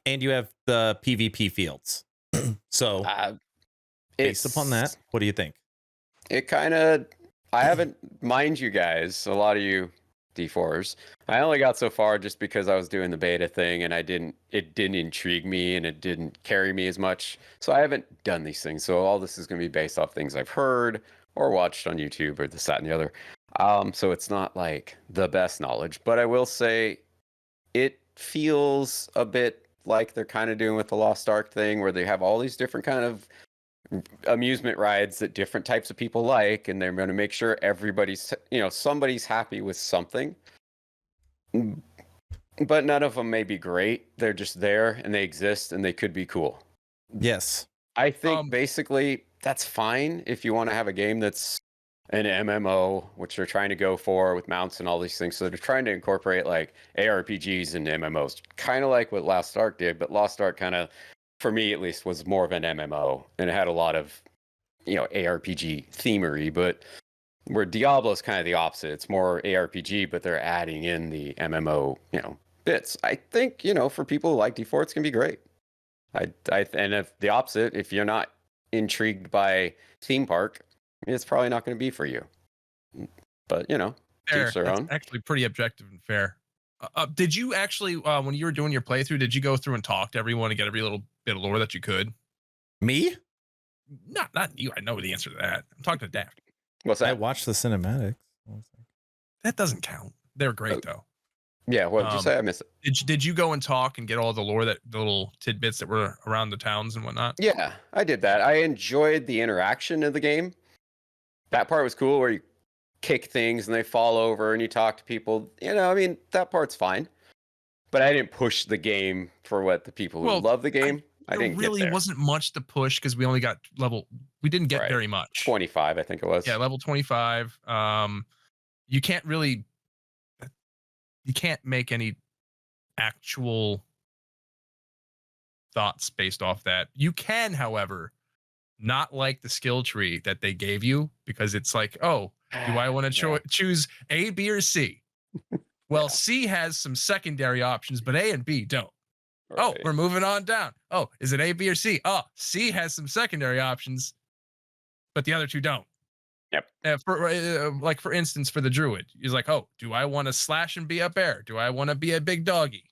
Speaker 1: the PvP fields. So based upon
Speaker 5: It's-
Speaker 1: that, what do you think?
Speaker 5: It kind of, I haven't, mind you guys, a lot of you D4s, I only got so far just because I was doing the beta thing and it didn't intrigue me and it didn't carry me as much. So I haven't done these things. So all this is going to be based off things I've heard or watched on YouTube or this, that, and the other. So it's not like the best knowledge, but I will say it feels a bit like they're kind of doing with the Lost Ark thing where they have all these different kind of amusement rides that different types of people like, and they're going to make sure everybody's, somebody's happy with something, but none of them may be great. They're just there and they exist and they could be cool.
Speaker 1: Yes.
Speaker 5: I think basically that's fine if you want to have a game that's an MMO, which they're trying to go for with mounts and all these things. So they're trying to incorporate like ARPGs and MMOs, kind of like what Lost Ark did, but Lost Ark kind of, for me at least, was more of an MMO, and it had a lot of, ARPG themery. But where Diablo's kind of the opposite, it's more ARPG, but they're adding in the MMO, bits. I think, for people who like D4, it's gonna be great. And if the opposite, if you're not intrigued by theme park, it's probably not going to be for you. But
Speaker 3: Fair.
Speaker 5: teach their
Speaker 3: That's
Speaker 5: own.
Speaker 3: actually pretty objective and fair. Did you actually, when you were doing your playthrough, did you go through and talk to everyone and get every little bit of lore that you could?
Speaker 1: Me?
Speaker 3: Not you. I know the answer to that. I'm talking to Daft.
Speaker 5: What's
Speaker 1: I
Speaker 5: that?
Speaker 1: watched the cinematics.
Speaker 3: That doesn't count. They're great though.
Speaker 5: Yeah, what did you say? I missed it.
Speaker 3: Did you go and talk and get all the lore, the little tidbits that were around the towns and whatnot?
Speaker 5: Yeah, I did that. I enjoyed the interaction of the game. That part was cool where you kick things and they fall over and you talk to people. That part's fine. But I didn't push the game for what the people who love the game. I didn't
Speaker 3: really
Speaker 5: get there.
Speaker 3: wasn't much to push because we only got we didn't get very much.
Speaker 5: 25, I think it was.
Speaker 3: Yeah, level 25. You can't make any actual thoughts based off that. You can, however, not like the skill tree that they gave you because it's like, oh, do I want to choose A, B, or C? Well, C has some secondary options, but A and B don't. Right. Oh, we're moving on down. Oh, is it A, B, or C? Oh, C has some secondary options, but the other two don't.
Speaker 5: Yep.
Speaker 3: For instance, for the druid, he's like, oh, do I want to slash and be a bear? Do I want to be a big doggy?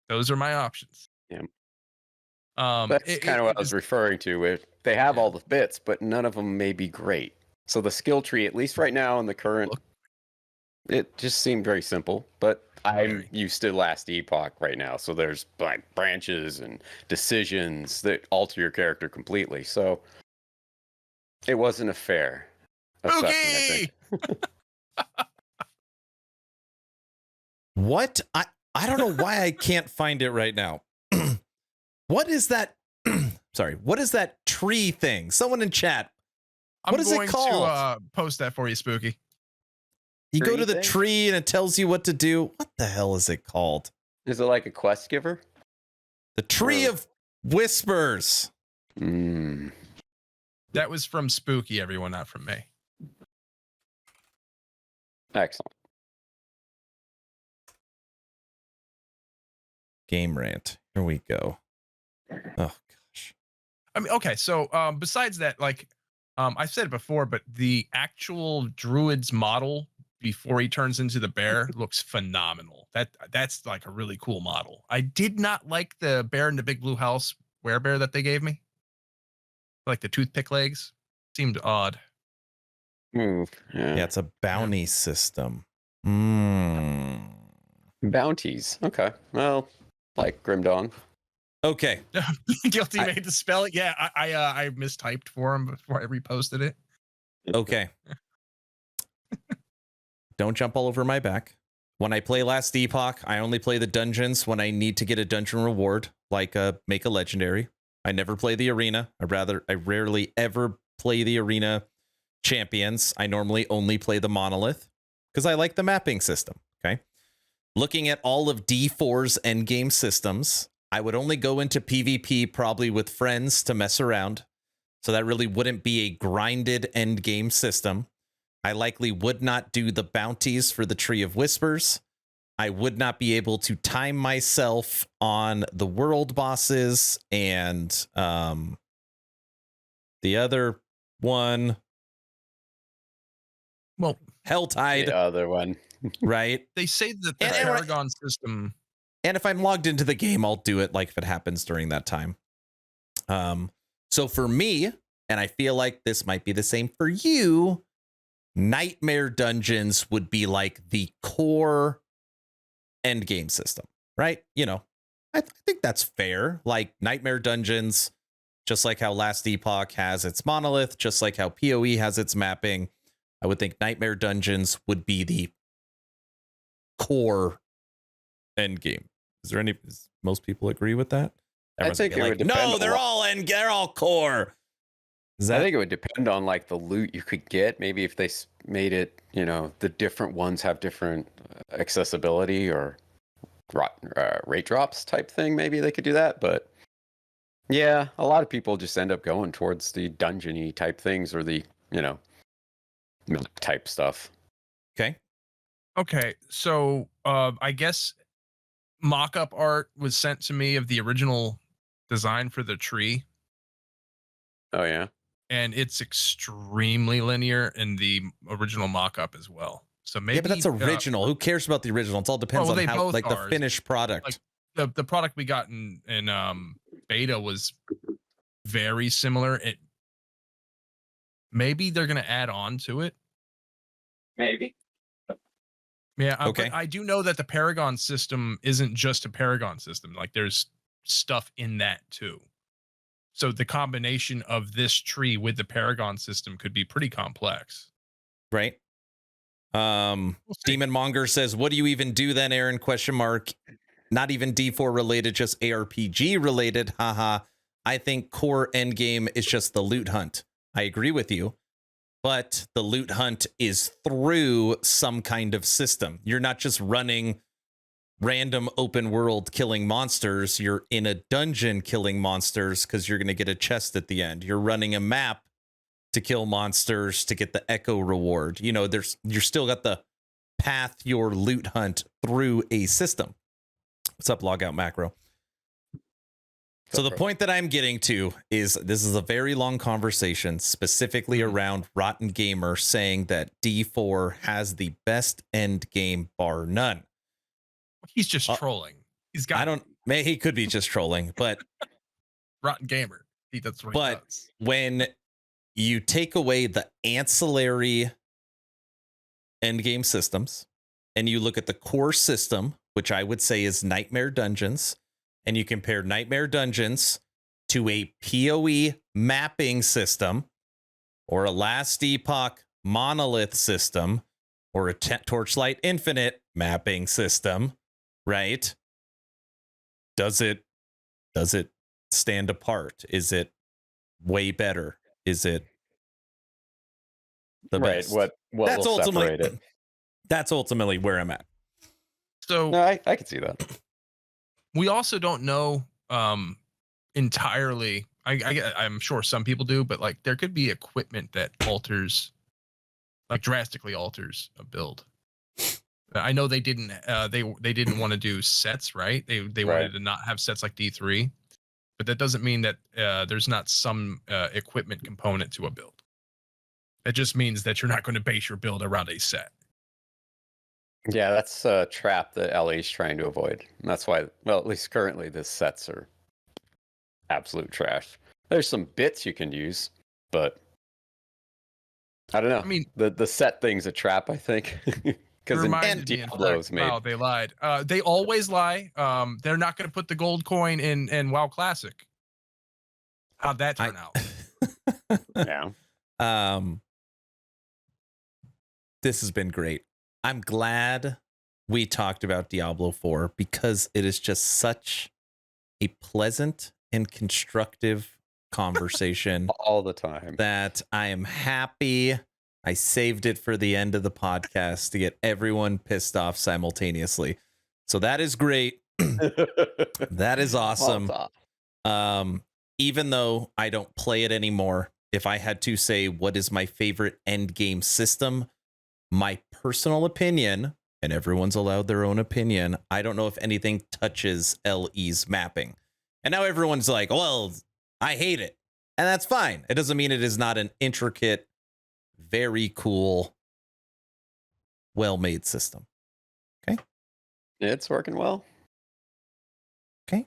Speaker 3: Those are my options.
Speaker 5: Yeah. That's kind of what I was referring to. With they have all the bits, but none of them may be great. So the skill tree, at least right now in the current, it just seemed very simple. But I'm used to last Epoch right now, so there's like branches and decisions that alter your character completely. So it wasn't a fair assessment, I think.
Speaker 1: What? I don't know why I can't find it right now. What is that? Sorry, what is that tree thing? Someone in chat. What is it called?
Speaker 3: I'm going to post that for you, Spooky.
Speaker 1: You go to the tree and it tells you what to do. What the hell is it called?
Speaker 5: Is it like a quest giver?
Speaker 1: The Tree of Whispers.
Speaker 5: Mm.
Speaker 3: That was from Spooky, everyone, not from me.
Speaker 5: Excellent.
Speaker 1: Game rant. Here we go. Oh gosh.
Speaker 3: I mean, okay. So besides that, like I've said it before, but the actual druid's model before he turns into the bear looks phenomenal. That's like a really cool model. I did not like the bear in the big blue house werebear that they gave me. Like the toothpick legs seemed odd.
Speaker 5: Yeah,
Speaker 1: it's a bounty system.
Speaker 5: Bounties. Okay. Well, like Grim Dawn.
Speaker 1: Okay.
Speaker 3: Guilty made the spelling. Yeah, I mistyped for him before I reposted it.
Speaker 1: Okay. Don't jump all over my back. When I play Last Epoch, I only play the dungeons when I need to get a dungeon reward, like make a legendary. I never play the arena. I rarely ever play the arena champions. I normally only play the monolith because I like the mapping system. Okay. Looking at all of D4's endgame systems, I would only go into PvP probably with friends to mess around. So that really wouldn't be a grinded endgame system. I likely would not do the bounties for the Tree of Whispers. I would not be able to time myself on the world bosses and the other one.
Speaker 3: Well,
Speaker 1: Helltide.
Speaker 5: The other one.
Speaker 1: Right.
Speaker 3: they say that the
Speaker 1: And-
Speaker 3: Paragon system.
Speaker 1: And if I'm logged into the game, I'll do it like if it happens during that time. So for me, and I feel like this might be the same for you, Nightmare Dungeons would be like the core end game system, right? You know, I think that's fair. Like Nightmare Dungeons, just like how Last Epoch has its monolith, just like how PoE has its mapping, I would think Nightmare Dungeons would be the core end game. Is there any? Does most people agree with that?
Speaker 5: I think it would depend
Speaker 1: no,
Speaker 5: on
Speaker 1: they're
Speaker 5: what-
Speaker 1: all end. They're all core. Is that?
Speaker 5: I think it would depend on like the loot you could get. Maybe if they made it, you know, the different ones have different accessibility or rate drops type thing. Maybe they could do that. But yeah, a lot of people just end up going towards the dungeony type things or the, you know, type stuff.
Speaker 1: Okay.
Speaker 3: Okay, so I guess mock-up art was sent to me of the original design for the tree,
Speaker 5: Oh yeah.
Speaker 3: and it's extremely linear in the original mock-up as well. So maybe
Speaker 1: Yeah, but that's original. Who cares about the original? It all depends
Speaker 3: well,
Speaker 1: on
Speaker 3: they
Speaker 1: how,
Speaker 3: both
Speaker 1: like, the
Speaker 3: are.
Speaker 1: finished product.
Speaker 3: Like, the product we got in beta was very similar. It maybe they're gonna add on to it.
Speaker 5: Maybe.
Speaker 3: Yeah,
Speaker 1: Okay.
Speaker 3: but I do know that the Paragon system isn't just a Paragon system. Like there's stuff in that too. So the combination of this tree with the Paragon system could be pretty complex.
Speaker 1: Right.
Speaker 3: We'll see.
Speaker 1: Demon Monger says, "What do you even do then, Aaron?" Question mark. Not even D4 related, just ARPG related. Haha. I think core endgame is just the loot hunt. I agree with you, but the loot hunt is through some kind of system. You're not just running random open world killing monsters. You're in a dungeon killing monsters because you're going to get a chest at the end. You're running a map to kill monsters to get the echo reward. You know, you're still got the path your loot hunt through a system. What's up, Logout Macro? So the point that I'm getting to is this is a very long conversation specifically around Rotten Gamer saying that D4 has the best end game bar none.
Speaker 3: He's just trolling. He's got
Speaker 1: He could be just trolling, but
Speaker 3: Rotten Gamer. That's what he does.
Speaker 1: When you take away the ancillary end game systems and you look at the core system, which I would say is Nightmare Dungeons, and you compare Nightmare Dungeons to a PoE mapping system or a Last Epoch monolith system or a Torchlight Infinite mapping system, right? Does it stand apart? Is it way better? Is it the
Speaker 5: Right.
Speaker 1: best?
Speaker 5: What
Speaker 1: That's
Speaker 5: will
Speaker 1: ultimately
Speaker 5: separate it?
Speaker 1: That's ultimately where I'm at.
Speaker 3: So
Speaker 5: No, I can see that.
Speaker 3: we also don't know entirely. I'm sure some people do, but like there could be equipment that alters, like drastically alters a build. I know they didn't. They didn't want to do sets, right? They
Speaker 5: Right.
Speaker 3: wanted to not have sets like D3, but that doesn't mean that there's not some equipment component to a build. It just means that you're not going to base your build around a set.
Speaker 5: Yeah, that's a trap that LA's trying to avoid. And that's why, well, at least currently, the sets are absolute trash. There's some bits you can use, but I don't know.
Speaker 3: I mean,
Speaker 5: the set thing's a trap, I think. Because in
Speaker 3: reminded me, in
Speaker 5: Diablo's
Speaker 3: fact,
Speaker 5: made.
Speaker 3: wow, they lied. They always lie. They're not going to put the gold coin in WoW Classic. How'd that turn out?
Speaker 5: Yeah.
Speaker 1: This has been great. I'm glad we talked about Diablo 4 because it is just such a pleasant and constructive conversation
Speaker 5: All the time.
Speaker 1: that I am happy I saved it for the end of the podcast to get everyone pissed off simultaneously. So that is great. That is awesome. Even though I don't play it anymore, if I had to say what is my favorite end game system, my personal opinion and everyone's allowed their own opinion. I don't know if anything touches LE's mapping. And now everyone's like, well, I hate it. And that's fine. It doesn't mean it is not an intricate, very cool, well-made system. Okay.
Speaker 5: It's working well.
Speaker 1: Okay.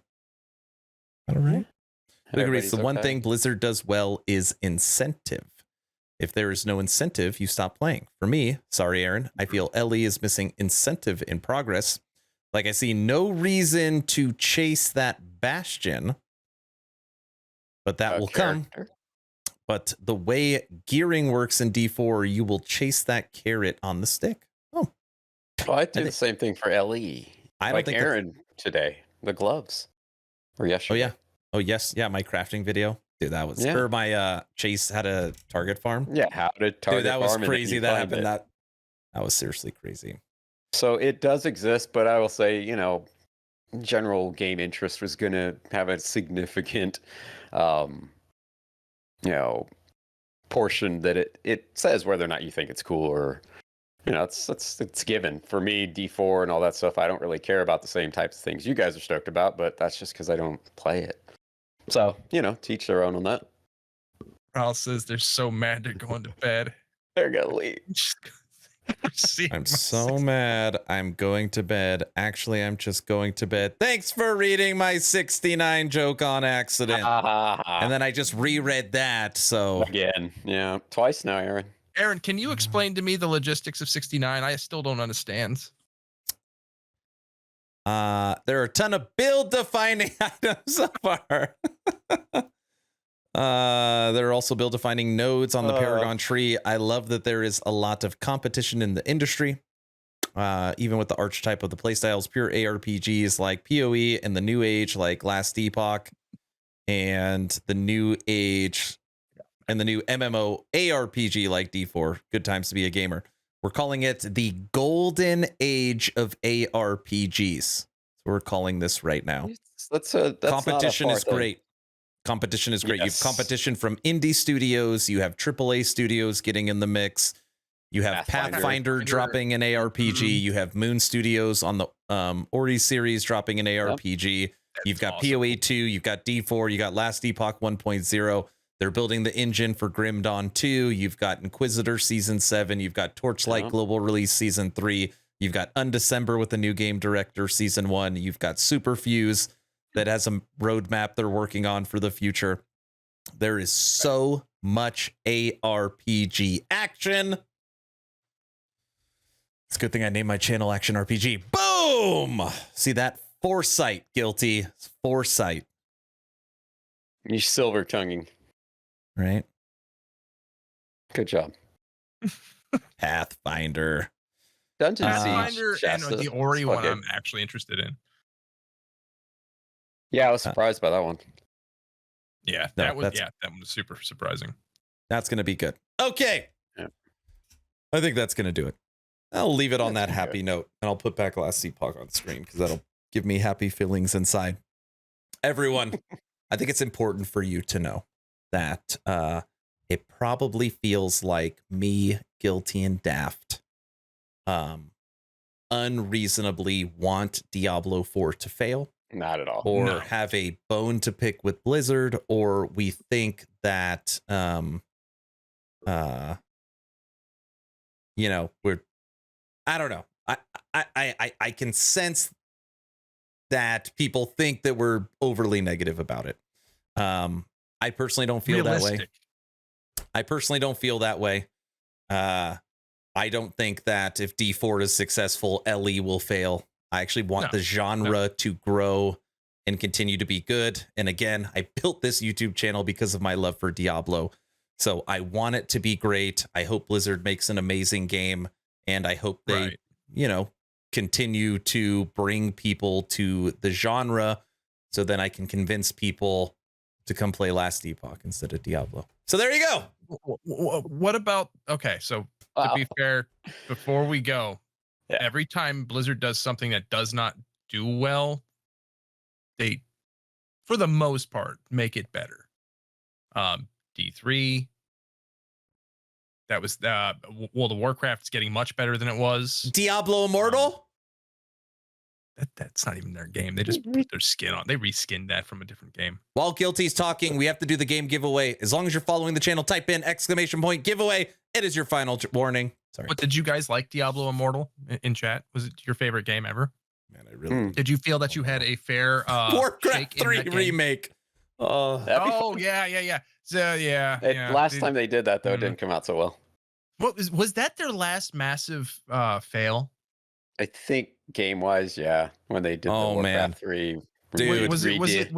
Speaker 1: All right.
Speaker 5: And
Speaker 1: Agrees. The
Speaker 5: everybody's
Speaker 1: one
Speaker 5: okay.
Speaker 1: thing Blizzard does well is incentive. If there is no incentive, you stop playing. For me, sorry, Aaron, I feel LE is missing incentive in progress. Like, I see no reason to chase that Bastion, but that will come. But the way gearing works in D4, you will chase that carrot on the stick. Oh,
Speaker 5: Well, I do the same thing for LE.
Speaker 1: I don't
Speaker 5: Like
Speaker 1: think
Speaker 5: Aaron today, the gloves. Or yesterday.
Speaker 1: Oh, yeah. Oh, yes. Yeah, my crafting video. Dude, that was...
Speaker 5: Yeah.
Speaker 1: Or my Chase had a target farm.
Speaker 5: Yeah, how to target
Speaker 1: Dude, that was
Speaker 5: farm and then
Speaker 1: crazy
Speaker 5: you
Speaker 1: that
Speaker 5: find
Speaker 1: happened.
Speaker 5: it.
Speaker 1: That was seriously crazy.
Speaker 5: So it does exist, but I will say, you know, general game interest was going to have a significant, you know, portion that it says whether or not you think it's cool or, you know, it's given. For me, D4 and all that stuff, I don't really care about the same types of things you guys are stoked about, but that's just because I don't play it. So, you know, teach their own on that.
Speaker 3: Raul says they're so mad they're going to bed.
Speaker 5: They're going to leave.
Speaker 1: I'm so mad. I'm going to bed. Actually, I'm just going to bed. Thanks for reading my 69 joke on accident. And then I just reread that. So
Speaker 5: again, yeah, twice now, Aaron.
Speaker 3: Aaron, can you explain to me the logistics of 69? I still don't understand.
Speaker 1: there are a ton of build defining items so far. There are also build defining nodes on the Paragon tree. I love that there is a lot of competition in the industry. Even with the archetype of the playstyles, pure ARPGs like PoE and the New Age like Last Epoch, and the New Age and the new MMO ARPG like D4. Good times to be a gamer. We're calling it the golden age of ARPGs. So we're calling this right now.
Speaker 5: That's
Speaker 1: competition is great. Competition is great.
Speaker 5: Yes.
Speaker 1: You have competition from indie studios. You have AAA studios getting in the mix. You have Pathfinder dropping an ARPG. You have Moon Studios on the Ori series dropping an ARPG. You've got awesome. PoE 2. You've got D4. You got Last Epoch 1.0. They're building the engine for Grim Dawn 2. You've got Inquisitor Season 7. You've got Torchlight Global Release Season 3. You've got Undecember with a new game director Season 1. You've got Superfuse that has a roadmap they're working on for the future. There is so much ARPG action. It's a good thing I named my channel Action RPG. Boom! See that? Foresight, Guilty. Foresight.
Speaker 5: You silver tonguing.
Speaker 1: Right?
Speaker 5: Good job.
Speaker 1: Pathfinder.
Speaker 5: Dungeon
Speaker 3: Pathfinder
Speaker 5: Siege.
Speaker 3: and the Ori one I'm actually interested in.
Speaker 5: Yeah, I was surprised by that one.
Speaker 3: Yeah, that one was super surprising.
Speaker 1: That's going to be good. Okay.
Speaker 5: Yeah.
Speaker 1: I think that's going to do it. I'll leave it on that happy note, and I'll put back Last Epoch on screen because that'll give me happy feelings inside. Everyone, I think it's important for you to know that it probably feels like me, Guilty, and Daft unreasonably want Diablo 4 to fail.
Speaker 5: Not at all.
Speaker 1: Or have a bone to pick with Blizzard, or we think that you know, I don't know. I can sense that people think that we're overly negative about it. I personally don't feel that way. I personally don't feel that way. I don't think that if D4 is successful, LE will fail. I actually want the genre to grow and continue to be good. And again, I built this YouTube channel because of my love for Diablo. So I want it to be great. I hope Blizzard makes an amazing game. And I hope they, you know, continue to bring people to the genre so then I can convince people to come play Last Epoch instead of Diablo. So there you go.
Speaker 3: What about, okay, so to be fair, before we go, every time Blizzard does something that does not do well, they, for the most part, make it better. D3, That was World of Warcraft's getting much better than it was.
Speaker 1: Diablo Immortal?
Speaker 3: That's not even their game. They just put their skin on. They reskinned that from a different game.
Speaker 1: While Guilty's talking, we have to do the game giveaway. As long as you're following the channel, type in ! giveaway. It is your final warning. Sorry.
Speaker 3: But did you guys like Diablo Immortal in chat? Was it your favorite game ever?
Speaker 1: Man, I really
Speaker 3: Did you feel that you had a fair
Speaker 1: Warcraft 3 remake.
Speaker 3: Yeah. So yeah.
Speaker 5: Last time they did that though, it didn't come out so well.
Speaker 3: What was that their last massive fail?
Speaker 5: I think game wise, yeah. When they did the Warcraft 3,
Speaker 1: dude,
Speaker 3: was it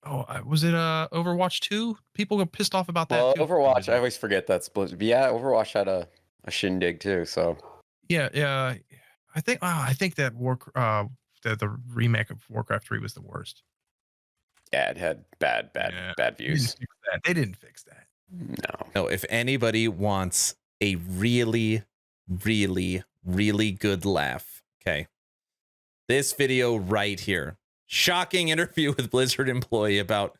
Speaker 3: Overwatch 2? People got pissed off about that.
Speaker 5: Well,
Speaker 3: too.
Speaker 5: Overwatch, I always forget that's Blizzard. But yeah, Overwatch had a shindig too. So
Speaker 3: yeah. I think that the remake of Warcraft 3 was the worst.
Speaker 5: yeah, it had bad views.
Speaker 3: They didn't fix that.
Speaker 1: No, if anybody wants a really, really, really good laugh, okay, this video right here. Shocking interview with Blizzard employee about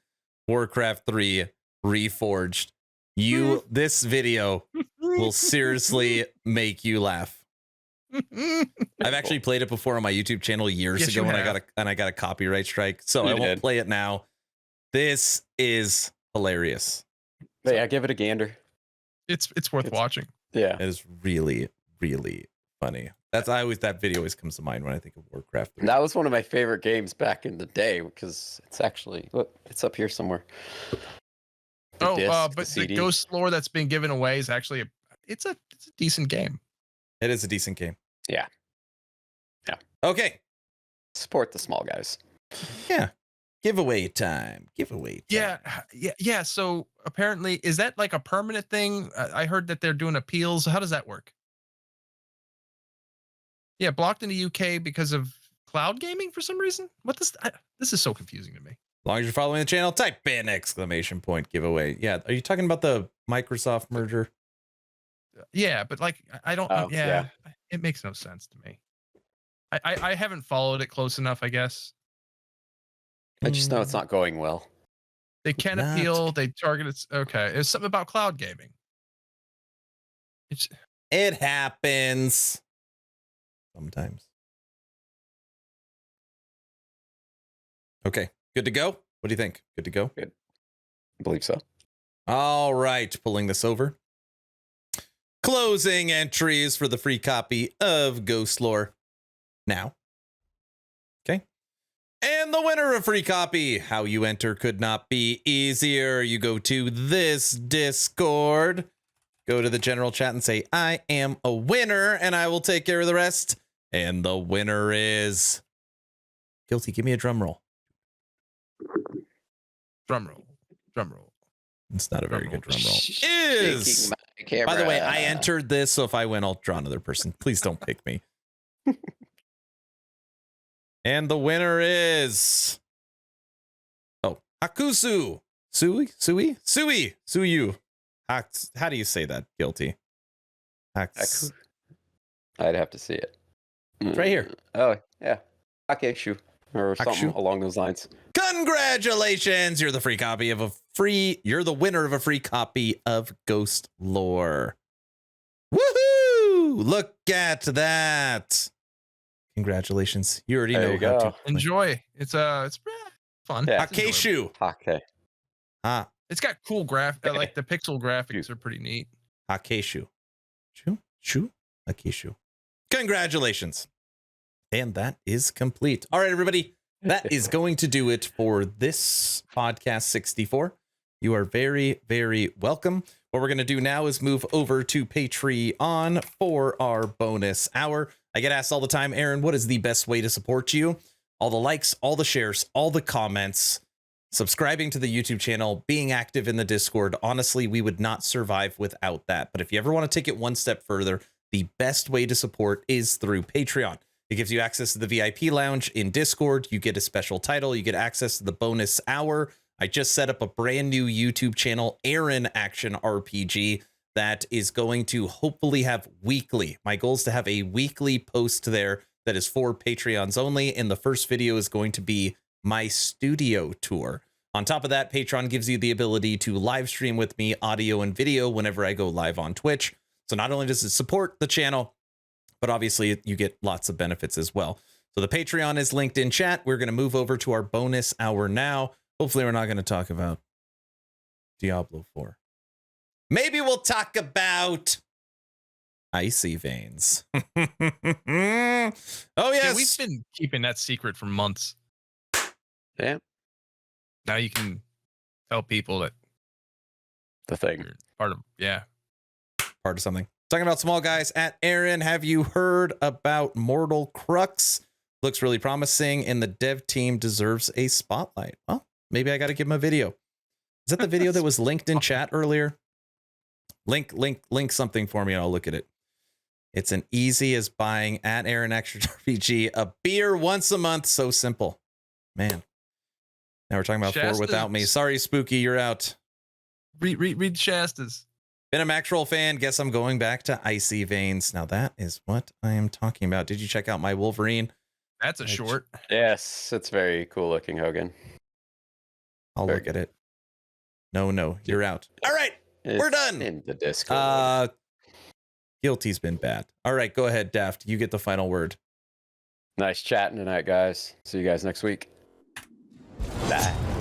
Speaker 1: Warcraft 3 Reforged. This video will seriously make you laugh. I've actually played it before on my YouTube channel years ago when I got a copyright strike, so I won't play it now. This is hilarious.
Speaker 5: But yeah, give it a gander.
Speaker 3: It's worth watching.
Speaker 5: Yeah,
Speaker 1: It is really, really funny. That video always comes to mind when I think of Warcraft 3.
Speaker 5: that was one of my favorite games back in the day because it's actually it's up here somewhere.
Speaker 3: But the Ghost lore that's been given away is actually it's a decent game.
Speaker 1: It is a decent game.
Speaker 5: Yeah.
Speaker 1: Okay.
Speaker 5: Support the small guys.
Speaker 1: Yeah. Giveaway time.
Speaker 3: Yeah. So apparently, is that like a permanent thing? I heard that they're doing appeals. How does that work? Yeah, blocked in the UK because of cloud gaming for some reason. This is so confusing to me.
Speaker 1: As long as you're following the channel, type in ! giveaway. Yeah. Are you talking about the Microsoft merger?
Speaker 3: Yeah, but like I don't.
Speaker 5: Yeah.
Speaker 3: It makes no sense to me. I haven't followed it close enough, I guess.
Speaker 5: I just know it's not going well.
Speaker 3: They can appeal. They target it. Okay, it's something about cloud gaming.
Speaker 1: It happens sometimes. Okay, good to go. What do you think? Good to go?
Speaker 5: Good. I believe so.
Speaker 1: All right, pulling this over. Closing entries for the free copy of Ghost Lore now. Okay. And the winner of free copy, how you enter could not be easier. You go to this Discord, go to the general chat and say, I am a winner, and I will take care of the rest. And the winner is Guilty. Give me a drum roll.
Speaker 3: Drum roll.
Speaker 1: It's not a very good drum roll.
Speaker 5: Shaking my camera.
Speaker 1: By the way, I entered this, so if I win, I'll draw another person. Please don't pick me. And the winner is Hakusu. Suyu. How do you say that? Guilty.
Speaker 5: I'd have to see it.
Speaker 1: It's right here.
Speaker 5: Oh, yeah. Akeshu. Or something along those lines.
Speaker 1: Congratulations! You're the winner of a free copy of Ghost Lore. Woohoo! Look at that. Congratulations. You already know how to
Speaker 3: enjoy. It's fun.
Speaker 5: Yeah.
Speaker 1: Akeshu.
Speaker 5: Okay.
Speaker 3: It's got cool like the pixel graphics are pretty neat.
Speaker 1: Akeshu. Akeshu. Congratulations. And that is complete. All right, everybody. That is going to do it for this podcast 64. You are very, very welcome. What we're going to do now is move over to Patreon for our bonus hour. I get asked all the time, Aaron, what is the best way to support you? All the likes, all the shares, all the comments, subscribing to the YouTube channel, being active in the Discord. Honestly, we would not survive without that. But if you ever want to take it one step further, the best way to support is through Patreon. It gives you access to the VIP lounge in Discord. You get a special title. You get access to the bonus hour. I just set up a brand new YouTube channel, Aaron Action RPG, that is going to hopefully have weekly. My goal is to have a weekly post there that is for Patreons only. And the first video is going to be my studio tour. On top of that, Patreon gives you the ability to live stream with me, audio and video, whenever I go live on Twitch. So not only does it support the channel, but obviously you get lots of benefits as well. So the Patreon is linked in chat. We're going to move over to our bonus hour now. Hopefully we're not going to talk about Diablo 4. Maybe we'll talk about Icy Veins. Oh, yes.
Speaker 3: Yeah, we've been keeping that secret for months.
Speaker 5: Yeah.
Speaker 3: Now you can tell people that
Speaker 5: The thing.
Speaker 3: you're part of, yeah.
Speaker 1: Part of something. Talking about small guys at Aaron. Have you heard about Mortal Crux? Looks really promising, and the dev team deserves a spotlight. Well, maybe I got to give him a video. Is that the video that was linked in chat earlier? Link something for me, and I'll look at it. It's an easy as buying at Aaron Extra RPG a beer once a month. So simple, man. Now we're talking about
Speaker 3: Shasta's,
Speaker 1: 4 without me. Sorry, Spooky, you're out.
Speaker 3: Read Shasta's.
Speaker 1: Been a Max Roll fan. Guess I'm going back to Icy Veins. Now that is what I am talking about. Did you check out my Wolverine?
Speaker 3: That's a short.
Speaker 5: Yes, it's very cool looking, Hogan.
Speaker 1: I'll
Speaker 5: Very
Speaker 1: look at it. No, you're out. All right, we're
Speaker 5: It's
Speaker 1: done.
Speaker 5: in the Discord.
Speaker 1: Guilty's been bad. All right, go ahead, Daft. You get the final word.
Speaker 5: Nice chatting tonight, guys. See you guys next week. Bye.